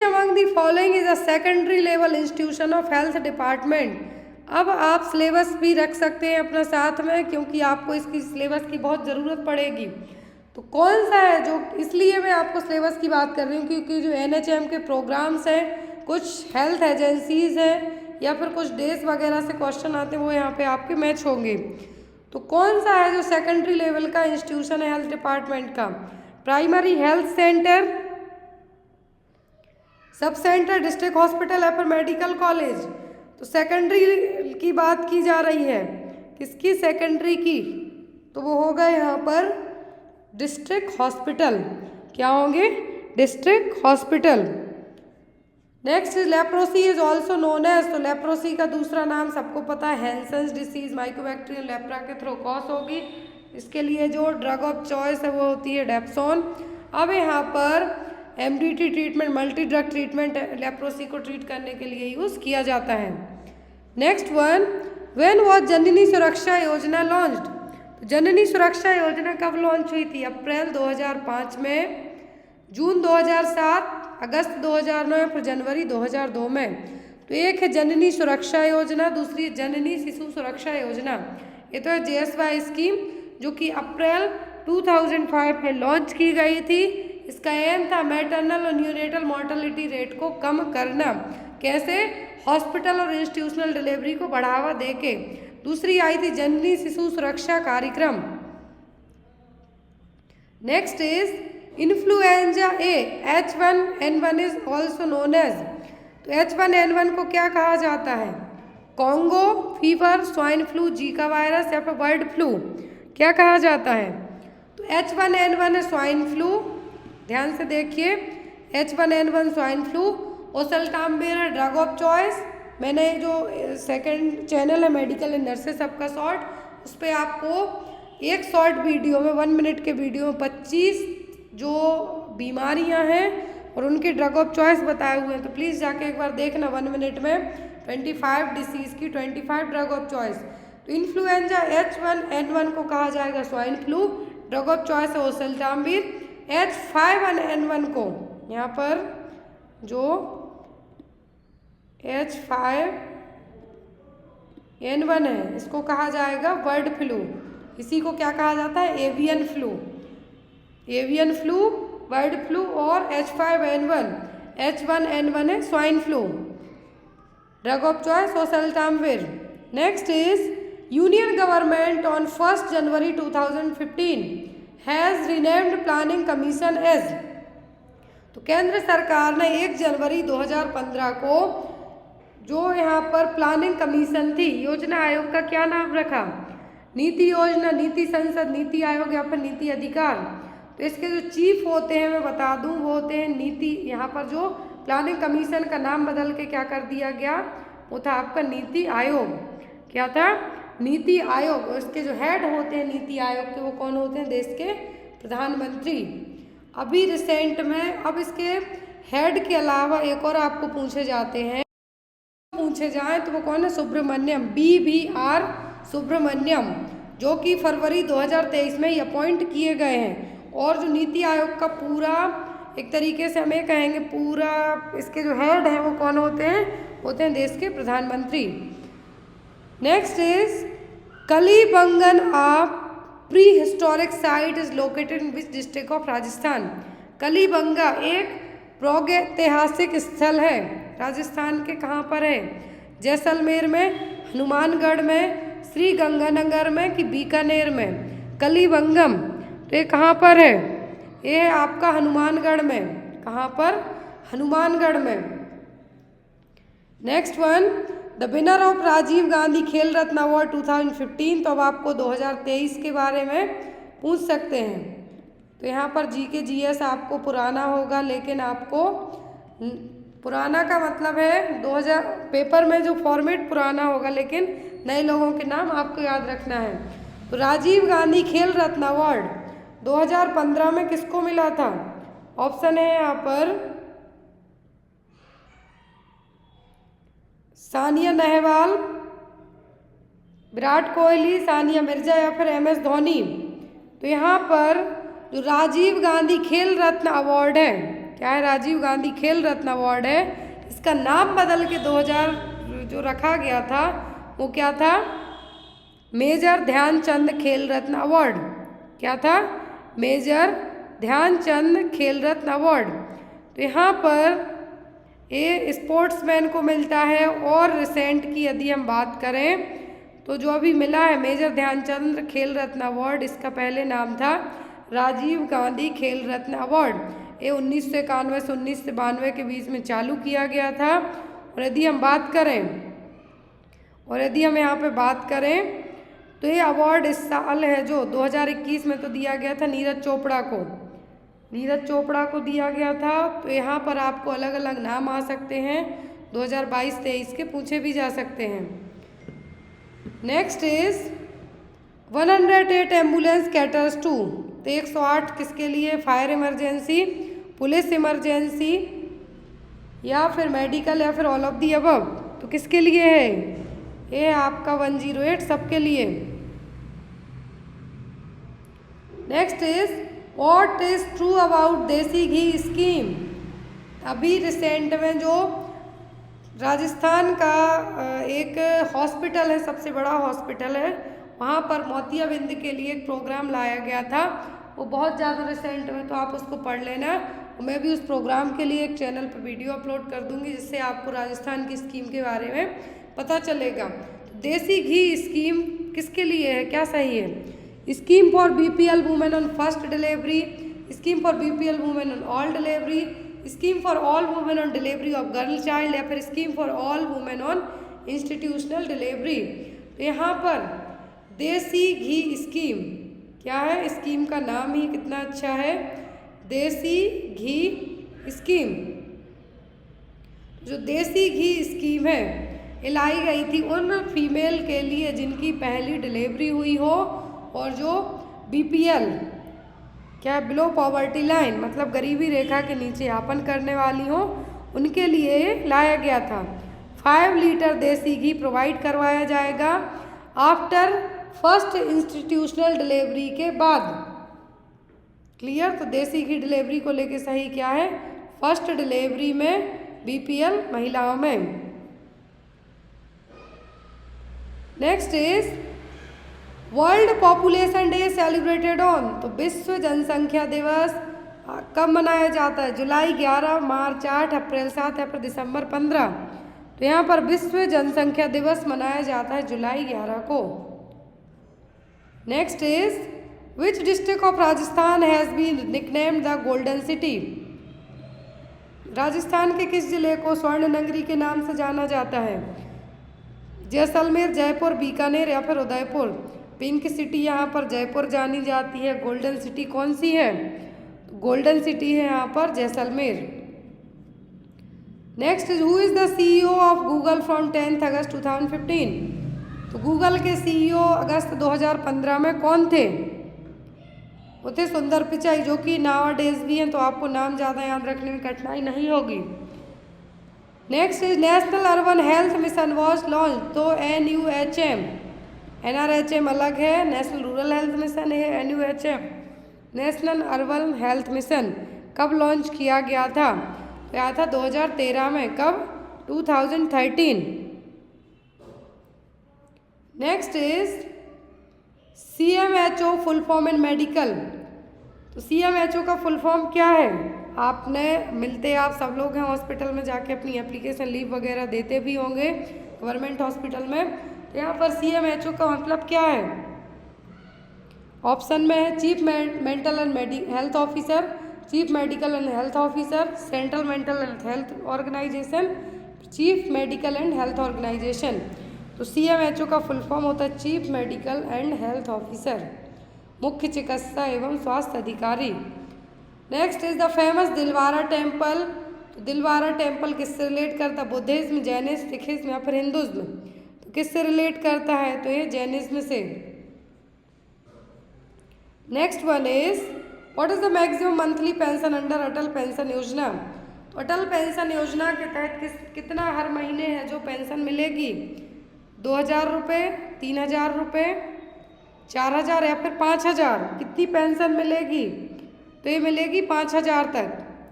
among the following is a secondary level institution of health department। अब आप सिलेबस भी रख सकते हैं अपना साथ में, क्योंकि आपको इसकी सिलेबस की बहुत ज़रूरत पड़ेगी। तो कौन सा है जो, इसलिए मैं आपको सिलेबस की बात कर रही हूँ क्योंकि जो NHM के प्रोग्राम्स हैं, कुछ हेल्थ एजेंसीज हैं या फिर कुछ डेज वगैरह से क्वेश्चन आते हैं, वो यहाँ पे आपके मैच होंगे। तो कौन सा है जो सेकेंडरी लेवल का इंस्टीट्यूशन है हेल्थ डिपार्टमेंट का? Primary health centre, sub centre, district hospital या फिर मेडिकल कॉलेज। तो सेकेंडरी की बात की जा रही है, किसकी? सेकेंडरी की। तो वो होगा यहाँ पर डिस्ट्रिक्ट हॉस्पिटल। क्या होंगे? District hospital. Next leprosy is also known as. तो लेप्रोसी का दूसरा नाम सबको पता है हैंसेंस डिसीज, माइकोबैक्टीरियल लेप्रा के थ्रू कॉज होगी। इसके लिए जो ड्रग ऑफ चॉइस है वो होती है डेप्सोन। अब यहाँ पर MDT treatment, multi drug treatment leprosy को ट्रीट करने के लिए यूज़ किया जाता है। नेक्स्ट वन, व्हेन वाज जननी सुरक्षा योजना लॉन्च्ड। तो जननी सुरक्षा योजना कब लॉन्च हुई थी? अप्रैल 2005 में, जून 2007, अगस्त 2009 फिर जनवरी 2002 में। तो एक है जननी सुरक्षा योजना, दूसरी है जननी शिशु सुरक्षा योजना। ये तो है JSY स्कीम जो कि अप्रैल 2005 में लॉन्च की गई थी। इसका एम था मैटरनल और न्यूनेटल मॉर्टेलिटी रेट को कम करना। कैसे? हॉस्पिटल और इंस्टीट्यूशनल डिलीवरी को बढ़ावा देके। दूसरी आई थी जननी Shishu Suraksha Karyakram. Next is influenza A, H1N1 is also known as. तो H1N1 को क्या कहा जाता है? Congo fever, swine flu, Zika virus या फिर बर्ड फ्लू, क्या कहा जाता है? तो H1N1 है स्वाइन फ्लू, ध्यान से देखिए, H1N1 स्वाइन फ्लू। ओसेल्टामिविर है ड्रग ऑफ चॉइस। मैंने जो सेकंड चैनल है मेडिकल एंड नर्सेस सबका शॉर्ट, उस पर आपको एक शॉर्ट वीडियो में 1 मिनट के वीडियो में 25 जो बीमारियां हैं और उनके ड्रग ऑफ चॉइस बताए हुए हैं, तो प्लीज़ जाके एक बार देखना 1 मिनट में 25 डिसीज़ की 25 ड्रग ऑफ चॉइस। तो इन्फ्लुएंजा H1N1 को कहा जाएगा swine flu, drug of choice है ओसेल्टामिविर। H5N1 को, यहाँ पर जो H5N1 है इसको कहा जाएगा बर्ड फ्लू। इसी को क्या कहा जाता है? Avian flu. Avian flu, bird flu और H5N1। H1N1 है swine flu, drug of choice oseltamivir. Next is union government on 1 January 2015 has renamed planning commission as. तो केंद्र सरकार ने 1 जनवरी 2015 को जो यहाँ पर प्लानिंग कमीशन थी, योजना आयोग का क्या नाम रखा? नीति योजना, नीति संसद, नीति आयोग या फिर नीति अधिकार। तो इसके जो चीफ होते हैं मैं बता दूं, वो होते हैं नीति। यहाँ पर जो प्लानिंग कमीशन का नाम बदल के क्या कर दिया गया, वो था आपका नीति आयोग। क्या था? नीति आयोग। और इसके जो हेड होते हैं नीति आयोग के, वो कौन होते हैं? देश के प्रधानमंत्री। अभी रिसेंट में अब इसके हेड के अलावा एक और आपको पूछे जाते हैं, पूछे जाएं तो वो कौन है? सुब्रमण्यम, BVR सुब्रमण्यम, जो कि फरवरी 2023 में ही अपॉइंट किए गए हैं। और जो नीति आयोग का पूरा एक तरीके से हमें कहेंगे पूरा इसके जो हेड हैं वो कौन होते हैं? होते हैं देश के प्रधानमंत्री। Next is Kalibangan prehistoric site is located in which district of Rajasthan. Kalibanga एक प्रागैतिहासिक स्थल है, राजस्थान के कहाँ पर है? जैसलमेर में, हनुमानगढ़ में, श्री गंगानगर में कि बीकानेर में? कलीबंगम, तो ये कहाँ पर है? ये है आपका हनुमानगढ़ में। कहाँ पर? हनुमानगढ़ में। Next one, the winner of Rajiv Gandhi Khel Ratna award 2015। तो अब आपको 2023 के बारे में पूछ सकते हैं। तो यहाँ पर GK GS आपको पुराना होगा, लेकिन आपको पुराना का मतलब है 2000 पेपर में जो फॉर्मेट पुराना होगा, लेकिन नए लोगों के नाम आपको याद रखना है। तो राजीव गांधी खेल रत्न अवार्ड 2015 में किसको मिला था? ऑप्शन है यहाँ पर सानिया नेहवाल, विराट कोहली, सानिया मिर्जा या फिर MS धोनी। तो यहाँ पर जो राजीव गांधी खेल रत्न अवार्ड है, क्या है? राजीव गांधी खेल रत्न अवार्ड है। इसका नाम बदल के 2000 जो रखा गया था वो क्या था? मेजर ध्यानचंद खेल रत्न अवार्ड। क्या था? मेजर ध्यानचंद खेल रत्न अवार्ड। तो यहाँ पर ये स्पोर्ट्समैन को मिलता है। और रिसेंट की यदि हम बात करें तो जो अभी मिला है मेजर ध्यानचंद खेल रत्न अवार्ड, इसका पहले नाम था राजीव गांधी खेल रत्न अवार्ड। ये 1991 से 1992 के बीच में चालू किया गया था। और यदि हम यहाँ पे बात करें तो ये अवार्ड इस साल है जो 2021 में तो दिया गया था नीरज चोपड़ा को दिया गया था। तो यहाँ पर आपको अलग अलग नाम आ सकते हैं, 2022-23 के पूछे भी जा सकते हैं। Next is 108 ambulance caters to. तो 108 किसके लिए? फायर इमरजेंसी, पुलिस इमरजेंसी या फिर मेडिकल या फिर ऑल ऑफ दी अबव। तो किसके लिए है? ये आपका 108 सबके लिए। Next is what is true about देसी घी स्कीम। अभी रिसेंट में जो राजस्थान का एक हॉस्पिटल है, सबसे बड़ा हॉस्पिटल है, वहाँ पर मोतियाबिंद के लिए एक प्रोग्राम लाया गया था, वो बहुत ज़्यादा रिसेंट में, तो आप उसको पढ़ लेना। मैं भी उस प्रोग्राम के लिए एक चैनल पर वीडियो अपलोड कर दूँगी, जिससे आपको राजस्थान की स्कीम के बारे में पता चलेगा। देसी घी स्कीम किसके लिए है, क्या सही है? Scheme for BPL women on first delivery, scheme for BPL women on all delivery, scheme for all women on delivery of girl child, या फिर scheme for all women on institutional delivery. तो यहाँ पर देसी घी स्कीम क्या है? Scheme का नाम ही कितना अच्छा है, देसी घी स्कीम। जो देसी घी स्कीम है ये लाई गई थी उन फीमेल के लिए जिनकी पहली डिलीवरी हुई हो और जो BPL क्या बिलो पॉवर्टी लाइन, मतलब गरीबी रेखा के नीचे यापन करने वाली हो, उनके लिए लाया गया था। 5 लीटर देसी घी प्रोवाइड करवाया जाएगा आफ्टर फर्स्ट इंस्टीट्यूशनल डिलीवरी के बाद। क्लियर? तो देसी घी डिलीवरी को लेके सही क्या है? फर्स्ट डिलीवरी में BPL महिलाओं में। Next is world population day celebrated on. तो विश्व जनसंख्या दिवस कब मनाया जाता है? जुलाई 11, मार्च 8, अप्रैल 7 या फिर दिसंबर 15। तो यहाँ पर विश्व जनसंख्या दिवस मनाया जाता है जुलाई 11 को। Next is which district of Rajasthan has been nicknamed the golden city. Rajasthan के किस जिले को स्वर्ण नगरी के नाम से जाना जाता है? जैसलमेर, जयपुर, बीकानेर या फिर उदयपुर। पिंक सिटी यहाँ पर जयपुर जानी जाती है। गोल्डन सिटी कौन सी है? गोल्डन सिटी है यहाँ पर Jaisalmer. Next is who is the CEO of Google from 10 अगस्त 2015। तो गूगल के CEO अगस्त 2015 में कौन थे? वो थे सुंदर पिचाई, जो कि नावाडेज भी हैं, तो आपको नाम ज़्यादा याद रखने में कठिनाई नहीं होगी। Next is national urban health mission was launch. तो NUHM, NRHM अलग है, नेशनल रूरल हेल्थ मिशन है NUHM, national urban health mission कब लॉन्च किया गया था? आया था 2013 में। कब? 2013। Next is CMHO full form in medical. तो CMHO का फुल फॉर्म क्या है? आपने मिलते आप सब लोग हैं हॉस्पिटल में जाके अपनी एप्लीकेशन लीव वगैरह देते भी होंगे गवर्नमेंट हॉस्पिटल में। तो यहाँ पर CMHO का मतलब क्या है? ऑप्शन में है chief mental and health officer, chief medical and health officer, central mental and health organisation, chief medical and health organisation. तो CMHO का फुल फॉर्म होता है chief medical and health officer, मुख्य चिकित्सा एवं स्वास्थ्य अधिकारी। Next is the famous Dilwara temple. तो दिलवारा टेम्पल किससे रिलेट करता है? बुद्धिज्म, जैनिज्म, सिखिज्म या फिर हिंदुज्म। तो किससे रिलेट करता है? तो ये जैनिज्म से। Next one is what is the maximum monthly pension under Atal pension योजना। तो अटल पेंशन योजना के तहत कितना हर महीने है जो पेंशन मिलेगी? 2000 रुपये, 3000 रुपये, 4000 या फिर 5000। कितनी पेंशन मिलेगी? तो ये मिलेगी 5000 तक।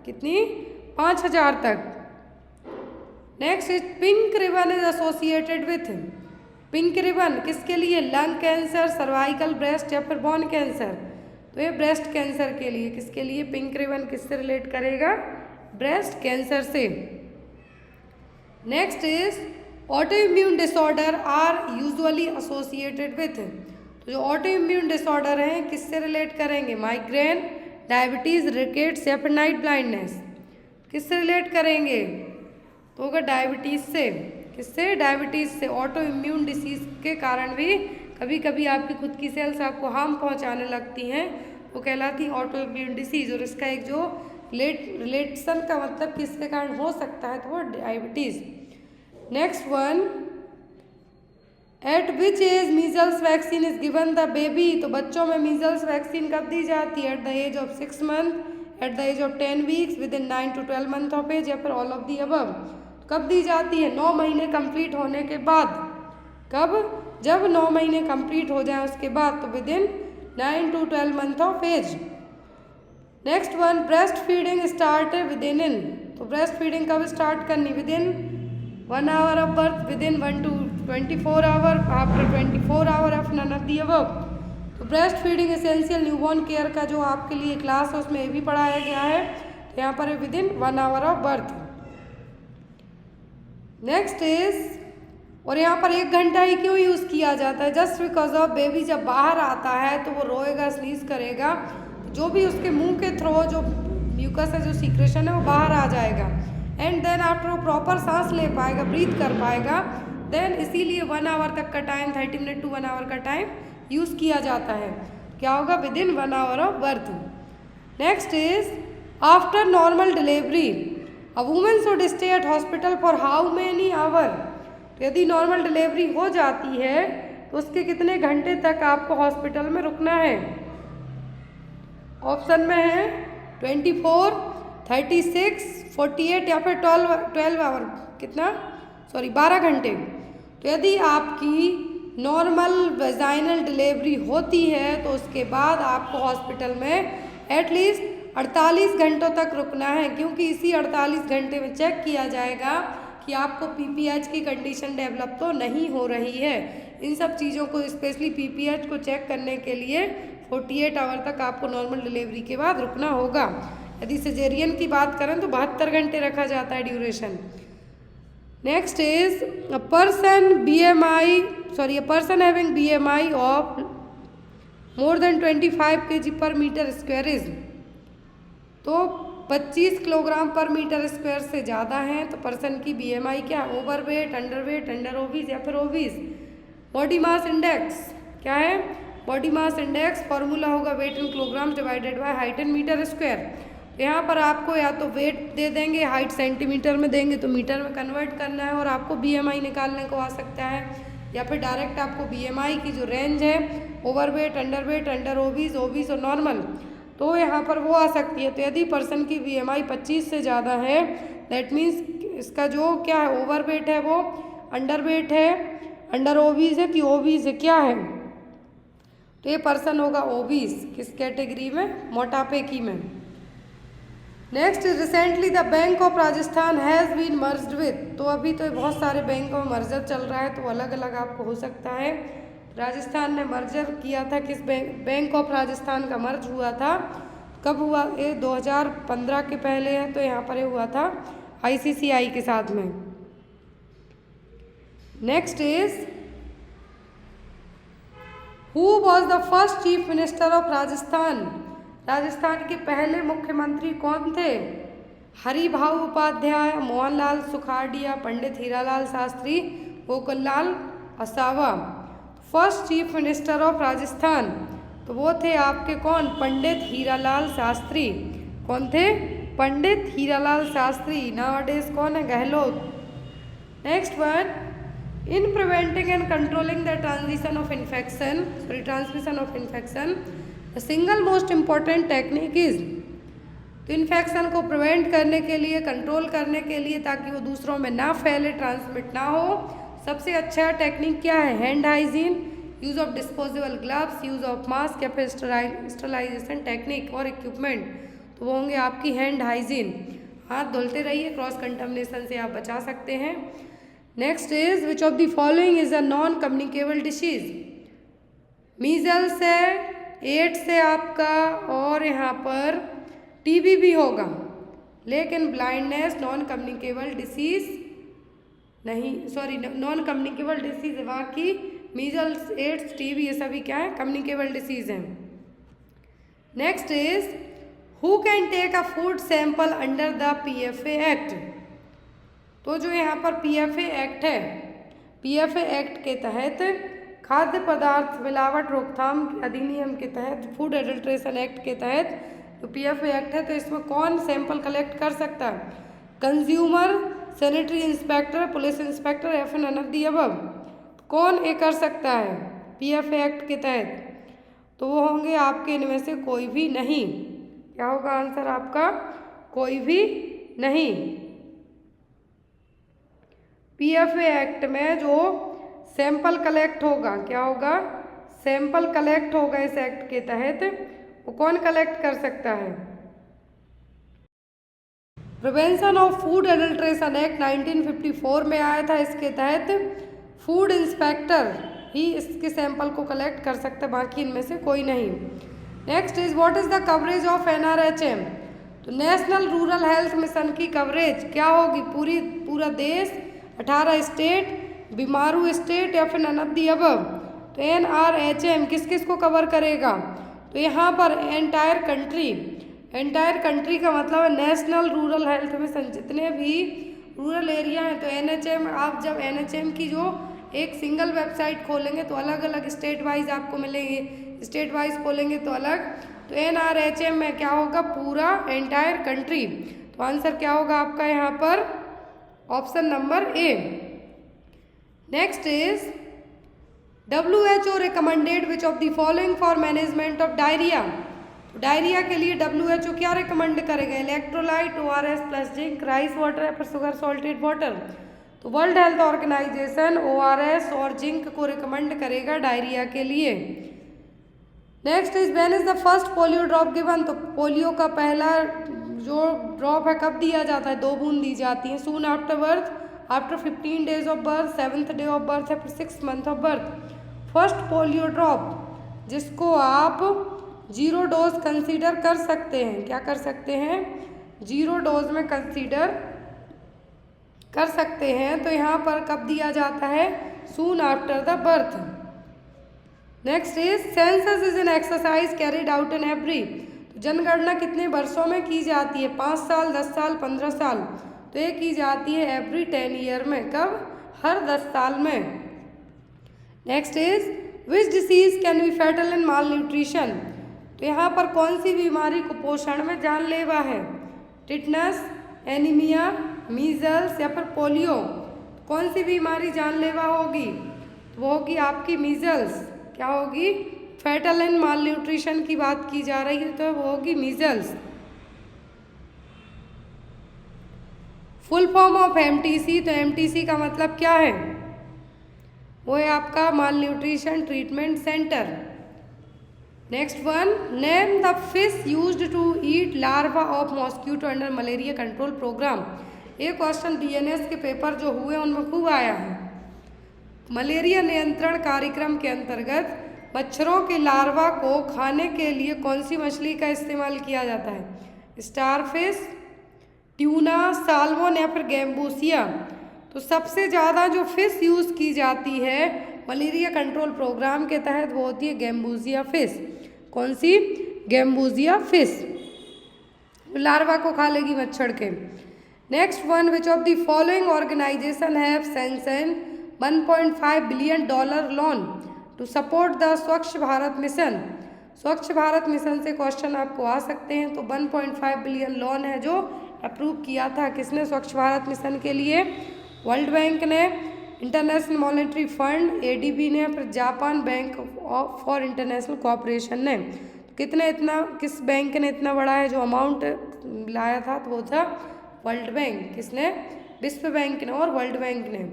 कितनी? 5000 तक। Next is pink ribbon is associated with. Pink ribbon किसके लिए? लंग कैंसर, सर्वाइकल, ब्रेस्ट या फिर बोन कैंसर। तो ये ब्रेस्ट कैंसर के लिए। किसके लिए पिंक रिबन किससे रिलेट करेगा? ब्रेस्ट कैंसर से। Next is auto immune disorder are usually associated with. तो जो ऑटो इम्यून डिसऑर्डर हैं किससे रिलेट करेंगे? माइग्रेन, डायबिटीज़, रिकेट्स या फिर नाइट ब्लाइंडनेस। किससे रिलेट करेंगे? तो होगा डायबिटीज़ से। किससे? डायबिटीज़ से। ऑटो इम्यून डिसीज़ के कारण भी कभी कभी आपकी खुद की सेल्स आपको हार्म पहुंचाने लगती हैं, वो कहलाती ऑटो इम्यून डिसीज़। और इसका एक जो रिलेशन का मतलब किसके कारण हो सकता है, तो वो diabetes. Next one, at which age measles vaccine is given the baby. तो बच्चों में मीजल्स वैक्सीन कब दी जाती है? At the age of 6 month, at the age of 10 weeks, within 9 to 12 month of age, या फिर ऑल ऑफ दी अबव। कब दी जाती है? 9 महीने कंप्लीट होने के बाद। कब? जब 9 महीने कंप्लीट हो जाए उसके बाद, तो within 9 to 12 month of age. Next one, breast feeding start within. तो ब्रेस्ट फीडिंग कब स्टार्ट करनी? Within 1 hour of birth, within 1 to 24 hour, after 24 hour of none of the above. तो breast feeding essential newborn care का जो आपके लिए class है उसमें ये भी पढ़ाया गया है। तो यहाँ पर with in 1 hour of birth. Next is, और यहाँ पर 1 घंटा ही क्यों यूज़ किया जाता है? जस्ट बिकॉज ऑफ बेबी जब बाहर आता है तो वो रोएगा, स्नीज करेगा, जो भी उसके मुंह के थ्रू जो म्यूकस है, जो सीक्रेशन है, वो बाहर आ जाएगा। एंड देन आफ्टर वो प्रॉपर सांस ले पाएगा, ब्रीथ कर पाएगा, देन इसीलिए 1 आवर तक का टाइम, 30 मिनट टू 1 आवर का टाइम यूज़ किया जाता है। क्या होगा? Within 1 hour of birth. Next is, after normal delivery a women should stay at hospital for how many hour? तो यदि नॉर्मल डिलीवरी हो जाती है तो उसके कितने घंटे तक आपको हॉस्पिटल में रुकना है? ऑप्शन में है 24, 36, 48 या फिर 12 आवर, कितना, सॉरी 12 घंटे। तो यदि आपकी नॉर्मल वेजाइनल डिलीवरी होती है तो उसके बाद आपको हॉस्पिटल में एटलीस्ट 48 घंटों तक रुकना है, क्योंकि इसी 48 घंटे में चेक किया जाएगा कि आपको पीपीएच की कंडीशन डेवलप तो नहीं हो रही है। इन सब चीज़ों को, स्पेशली पीपीएच को चेक करने के लिए 48 आवर तक आपको नॉर्मल डिलीवरी के बाद रुकना होगा। यदि सिजेरियन की बात करें तो 72 घंटे रखा जाता है duration. Next is, a person having BMI of more than 25 kg पर मीटर स्क्वायर इज, तो 25 किलोग्राम पर मीटर स्क्वायर से ज़्यादा हैं तो पर्सन की BMI क्या? ओवरवेट, अंडरवेट, अंडर ओबीज या फिर ओबीज। बॉडी मास इंडेक्स क्या है? बॉडी मास इंडेक्स फॉर्मूला होगा weight in kilogram divided by height in metre square. यहाँ पर आपको या तो वेट दे देंगे, हाइट सेंटीमीटर में देंगे तो मीटर में कन्वर्ट करना है, और आपको BMI निकालने को आ सकता है, या फिर डायरेक्ट आपको BMI की जो रेंज है, ओवरवेट, अंडर ओबीज, ओबीज और नॉर्मल, तो यहाँ पर वो आ सकती है। तो यदि पर्सन की BMI 25 से ज़्यादा है, दैट मीन्स इसका जो क्या है, ओवरवेट है, वो अंडरवेट है, अंडर ओबीज है कि ओबीज है, क्या है? तो ये पर्सन होगा ओबीज। किस कैटेगरी में? मोटापे की में। Next, recently the bank of Rajasthan has been merged with, तो अभी तो बहुत सारे बैंकों में मर्जर चल रहा है, तो अलग अलग आपको हो सकता है। राजस्थान ने मर्जर किया था, किस बैंक ऑफ राजस्थान का मर्ज हुआ था, कब हुआ? ये 2015 के पहले है, तो यहाँ पर ये हुआ था ICCI के साथ में। Next is, who was the first chief minister of Rajasthan? Rajasthan के पहले मुख्यमंत्री कौन थे? हरिभाऊ उपाध्याय, मोहनलाल सुखाड़िया, पंडित हीरालाल शास्त्री, गोकुललाल असावा। First chief minister of Rajasthan, तो वो थे आपके कौन? पंडित हीरालाल शास्त्री। कौन थे? पंडित हीरालाल शास्त्री। नाउअडेज कौन है? Gehlot. Next one, in preventing and controlling the transmission of infection the single most important technique is, तो इन्फेक्शन को प्रिवेंट करने के लिए, कंट्रोल करने के लिए, ताकि वो दूसरों में ना फैले, ट्रांसमिट ना हो, सबसे अच्छा टेक्निक क्या है? Hand hygiene, use of disposable gloves, use of mask या फिर स्टरलाइजेशन टेक्निक और इक्विपमेंट, तो वो होंगे आपकी हैंड हाइजीन। हाथ धुलते रहिए, क्रॉस कंटामिनेशन से आप बचा सकते हैं। Next is, which of the following is a non communicable disease? Measles है, एड्स है आपका, और यहाँ पर TB भी होगा, लेकिन ब्लाइंडनेस नॉन कम्युनिकेबल डिसीज नहीं, सॉरी नॉन कम्युनिकेबल डिसीज है, बाकी मीजल्स, एड्स, TB ये सभी क्या है? कम्युनिकेबल डिसीज हैं। Next is, who can take a food sample under the PFA act? तो जो यहाँ पर PFA एक्ट है, PFA एक्ट के तहत, खाद्य पदार्थ मिलावट रोकथाम अधिनियम के तहत, फूड एडल्ट्रेशन एक्ट के तहत तो PFA एक्ट है, तो इसमें कौन सैंपल कलेक्ट कर सकता है? Consumer, sanitary inspector, police inspector या फिर नन ऑफ द अबव? कौन ये कर सकता है PFA एक्ट के तहत? तो वो होंगे आपके इनमें से कोई भी नहीं। क्या होगा आंसर आपका? कोई भी नहीं। PFA एक्ट में जो सैंपल कलेक्ट होगा, क्या होगा? सैंपल कलेक्ट होगा इस एक्ट के तहत, वो कौन कलेक्ट कर सकता है? Prevention of food adulteration act 1954 में आया था। इसके तहत फूड इंस्पेक्टर ही इसके सैंपल को कलेक्ट कर सकते हैं, बाकी इनमें से कोई नहीं। Next is what is the coverage of NRHM? तो नेशनल रूरल हेल्थ मिशन की कवरेज क्या होगी? पूरा देश, 18 स्टेट, बीमारू स्टेट या फिर नन ऑफ द अबव? तो NRHM किस किस को कवर करेगा? तो यहाँ पर एंटायर कंट्री, एंटायर कंट्री का मतलब है नेशनल रूरल हेल्थ मिशन, जितने भी रूरल एरिया हैं। तो NHM, आप जब NHM की जो एक सिंगल वेबसाइट खोलेंगे तो अलग अलग स्टेट वाइज आपको मिलेंगे, स्टेट वाइज खोलेंगे तो अलग। तो NRHM में क्या होगा? पूरा एंटायर कंट्री। तो आंसर क्या होगा आपका यहाँ पर? Option number A. Next is WHO recommended which of the following for management of diarrhoea? तो डायरिया के लिए WHO क्या रिकमेंड करेगा? Electrolyte, ORS plus zinc, rice water या फिर शुगर सॉल्टेड वाटर? तो वर्ल्ड हेल्थ ऑर्गेनाइजेशन ORS और zinc को रिकमेंड करेगा डायरिया के लिए। Next is when is the first polio drop given? तो पोलियो का पहला जो ड्रॉप है कब दिया जाता है? 2 बूंद दी जाती हैं। Soon after birth, after 15 days of birth, 7th day of birth या फिर 6th month of birth? First polio drop जिसको आप 0 डोज कंसीडर कर सकते हैं, क्या कर सकते हैं? 0 डोज में कंसीडर कर सकते हैं। तो यहाँ पर कब दिया जाता है? Soon after the birth. Next is census is an exercise carried out in every? तो जनगणना कितने वर्षों में की जाती है? 5 साल, 10 साल, 15 साल? तो ये की जाती है एवरी 10 ईयर में। कब? हर 10 साल में। Next is which disease can be fatal in mall nutrition? तो यहाँ पर कौन सी बीमारी कुपोषण में जानलेवा है? टिटनस, एनीमिया, मीजल्स या फिर पोलियो? कौन सी बीमारी जानलेवा होगी? तो वो होगी आपकी मीजल्स। क्या होगी? फैटल इन माल न्यूट्रिशन की बात की जा रही है तो वो होगी measles. Full form of MTC? तो MTC का मतलब क्या है? वो है आपका malnutrition treatment centre. Next one, name the fish used to eat larva of mosquito under malaria control programme? ये क्वेश्चन DNS के पेपर जो हुए उनमें खूब आया है। मलेरिया नियंत्रण कार्यक्रम के अंतर्गत मच्छरों के लार्वा को खाने के लिए कौन सी मछली का इस्तेमाल किया जाता है? स्टारफिश, ट्यूना, साल्मन या फिर गैम्बूसिया? तो सबसे ज़्यादा जो फिश यूज़ की जाती है मलेरिया कंट्रोल प्रोग्राम के तहत वो होती है गैम्बूसिया फिश। कौन सी? Gambusia fish. लार्वा को खा लेगी मच्छर के। Next one, which of the following organisation have sanction $1.5 billion loan to support the Swachh Bharat mission? स्वच्छ भारत मिशन से क्वेश्चन आपको आ सकते हैं। तो 1.5 बिलियन लोन है जो अप्रूव किया था किसने स्वच्छ भारत मिशन के लिए? वर्ल्ड बैंक ने, इंटरनेशनल मॉनेटरी फंड ADB ने, फिर Japan bank for international cooperation ने। किस बैंक ने इतना बड़ा है जो अमाउंट लाया था? तो वो था वर्ल्ड बैंक। किसने? विश्व बैंक ने और वर्ल्ड बैंक ने।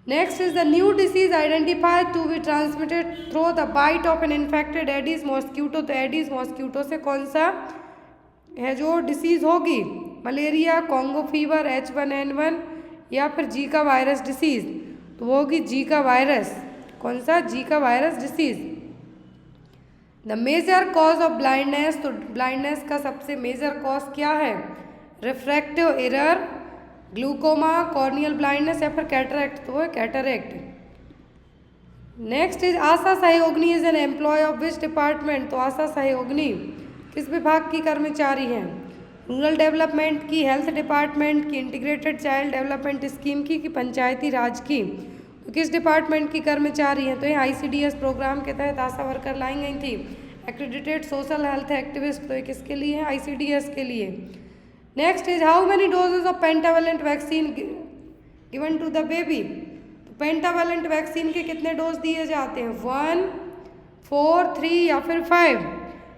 Next is the new disease identified to be transmitted through the bite of an infected aedes mosquito? तो एडीज मॉस्क्यूटो से कौन सा है जो डिसीज होगी? मलेरिया, कॉन्गो फीवर, H1N1 या फिर जीका वायरस डिसीज? तो वो होगी जीका वायरस। कौन सा? Zika virus disease. The major cause of blindness? तो ब्लाइंडनेस का सबसे मेजर कॉज क्या है? Refractive error, glaucoma, corneal blindness या फिर कैटरैक्ट? तो वो है cataract. Next is Asha Sahyogini is an employee of which department? तो आशा सहयोगिनी किस विभाग की कर्मचारी हैं? रूरल डेवलपमेंट की, हेल्थ डिपार्टमेंट की, इंटीग्रेटेड चाइल्ड डेवलपमेंट स्कीम की, कि पंचायती राज की? तो किस डिपार्टमेंट की कर्मचारी हैं? तो ये ICDS प्रोग्राम के तहत आशा वर्कर लाई गई थी। Accredited social health activist? तो ये किसके लिए है? ICDS के लिए। Next is how many doses of pentavalent vaccine given to the baby? तो पेंटावेलेंट वैक्सीन के कितने डोज दिए जाते हैं? 1, 4, 3 या फिर 5?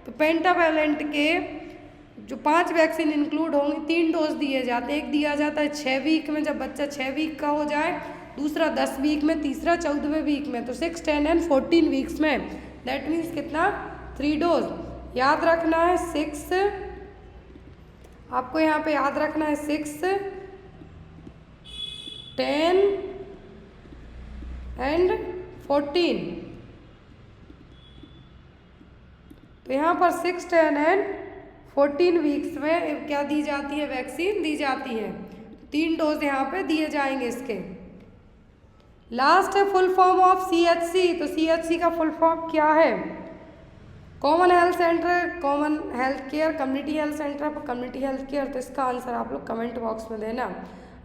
तो पेंटावेलेंट के जो 5 वैक्सीन इंक्लूड होंगे 3 डोज दिए जाते हैं। एक दिया जाता है 6 वीक में, जब बच्चा 6 वीक का हो जाए, दूसरा 10 वीक में, तीसरा 14वें वीक में। तो 6, 10 एंड 14 वीक्स में। दैट मीन्स कितना? 3 डोज। याद रखना है 6, आपको यहाँ पे याद रखना है 6, 10 एंड 14। तो यहाँ पर 6, 10 एंड 14 वीक्स में क्या दी जाती है, वैक्सीन दी जाती है। 3 डोज यहाँ पे दिए जाएंगे इसके। लास्ट है फुल फॉर्म ऑफ CHC। तो CHC का फुल फॉर्म क्या है? Common health centre, common health care, community health centre, community health care. तो इसका आंसर आप लोग कमेंट बॉक्स में देना।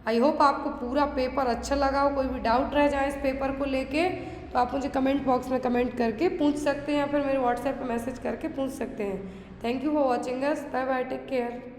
आई होप आपको पूरा पेपर अच्छा लगा हो। कोई भी डाउट रह जाए इस पेपर को लेके तो आप मुझे कमेंट बॉक्स में कमेंट करके पूछ सकते हैं या फिर मेरे व्हाट्सएप पे मैसेज करके पूछ सकते हैं। Thank you for watching us. Bye bye, take care.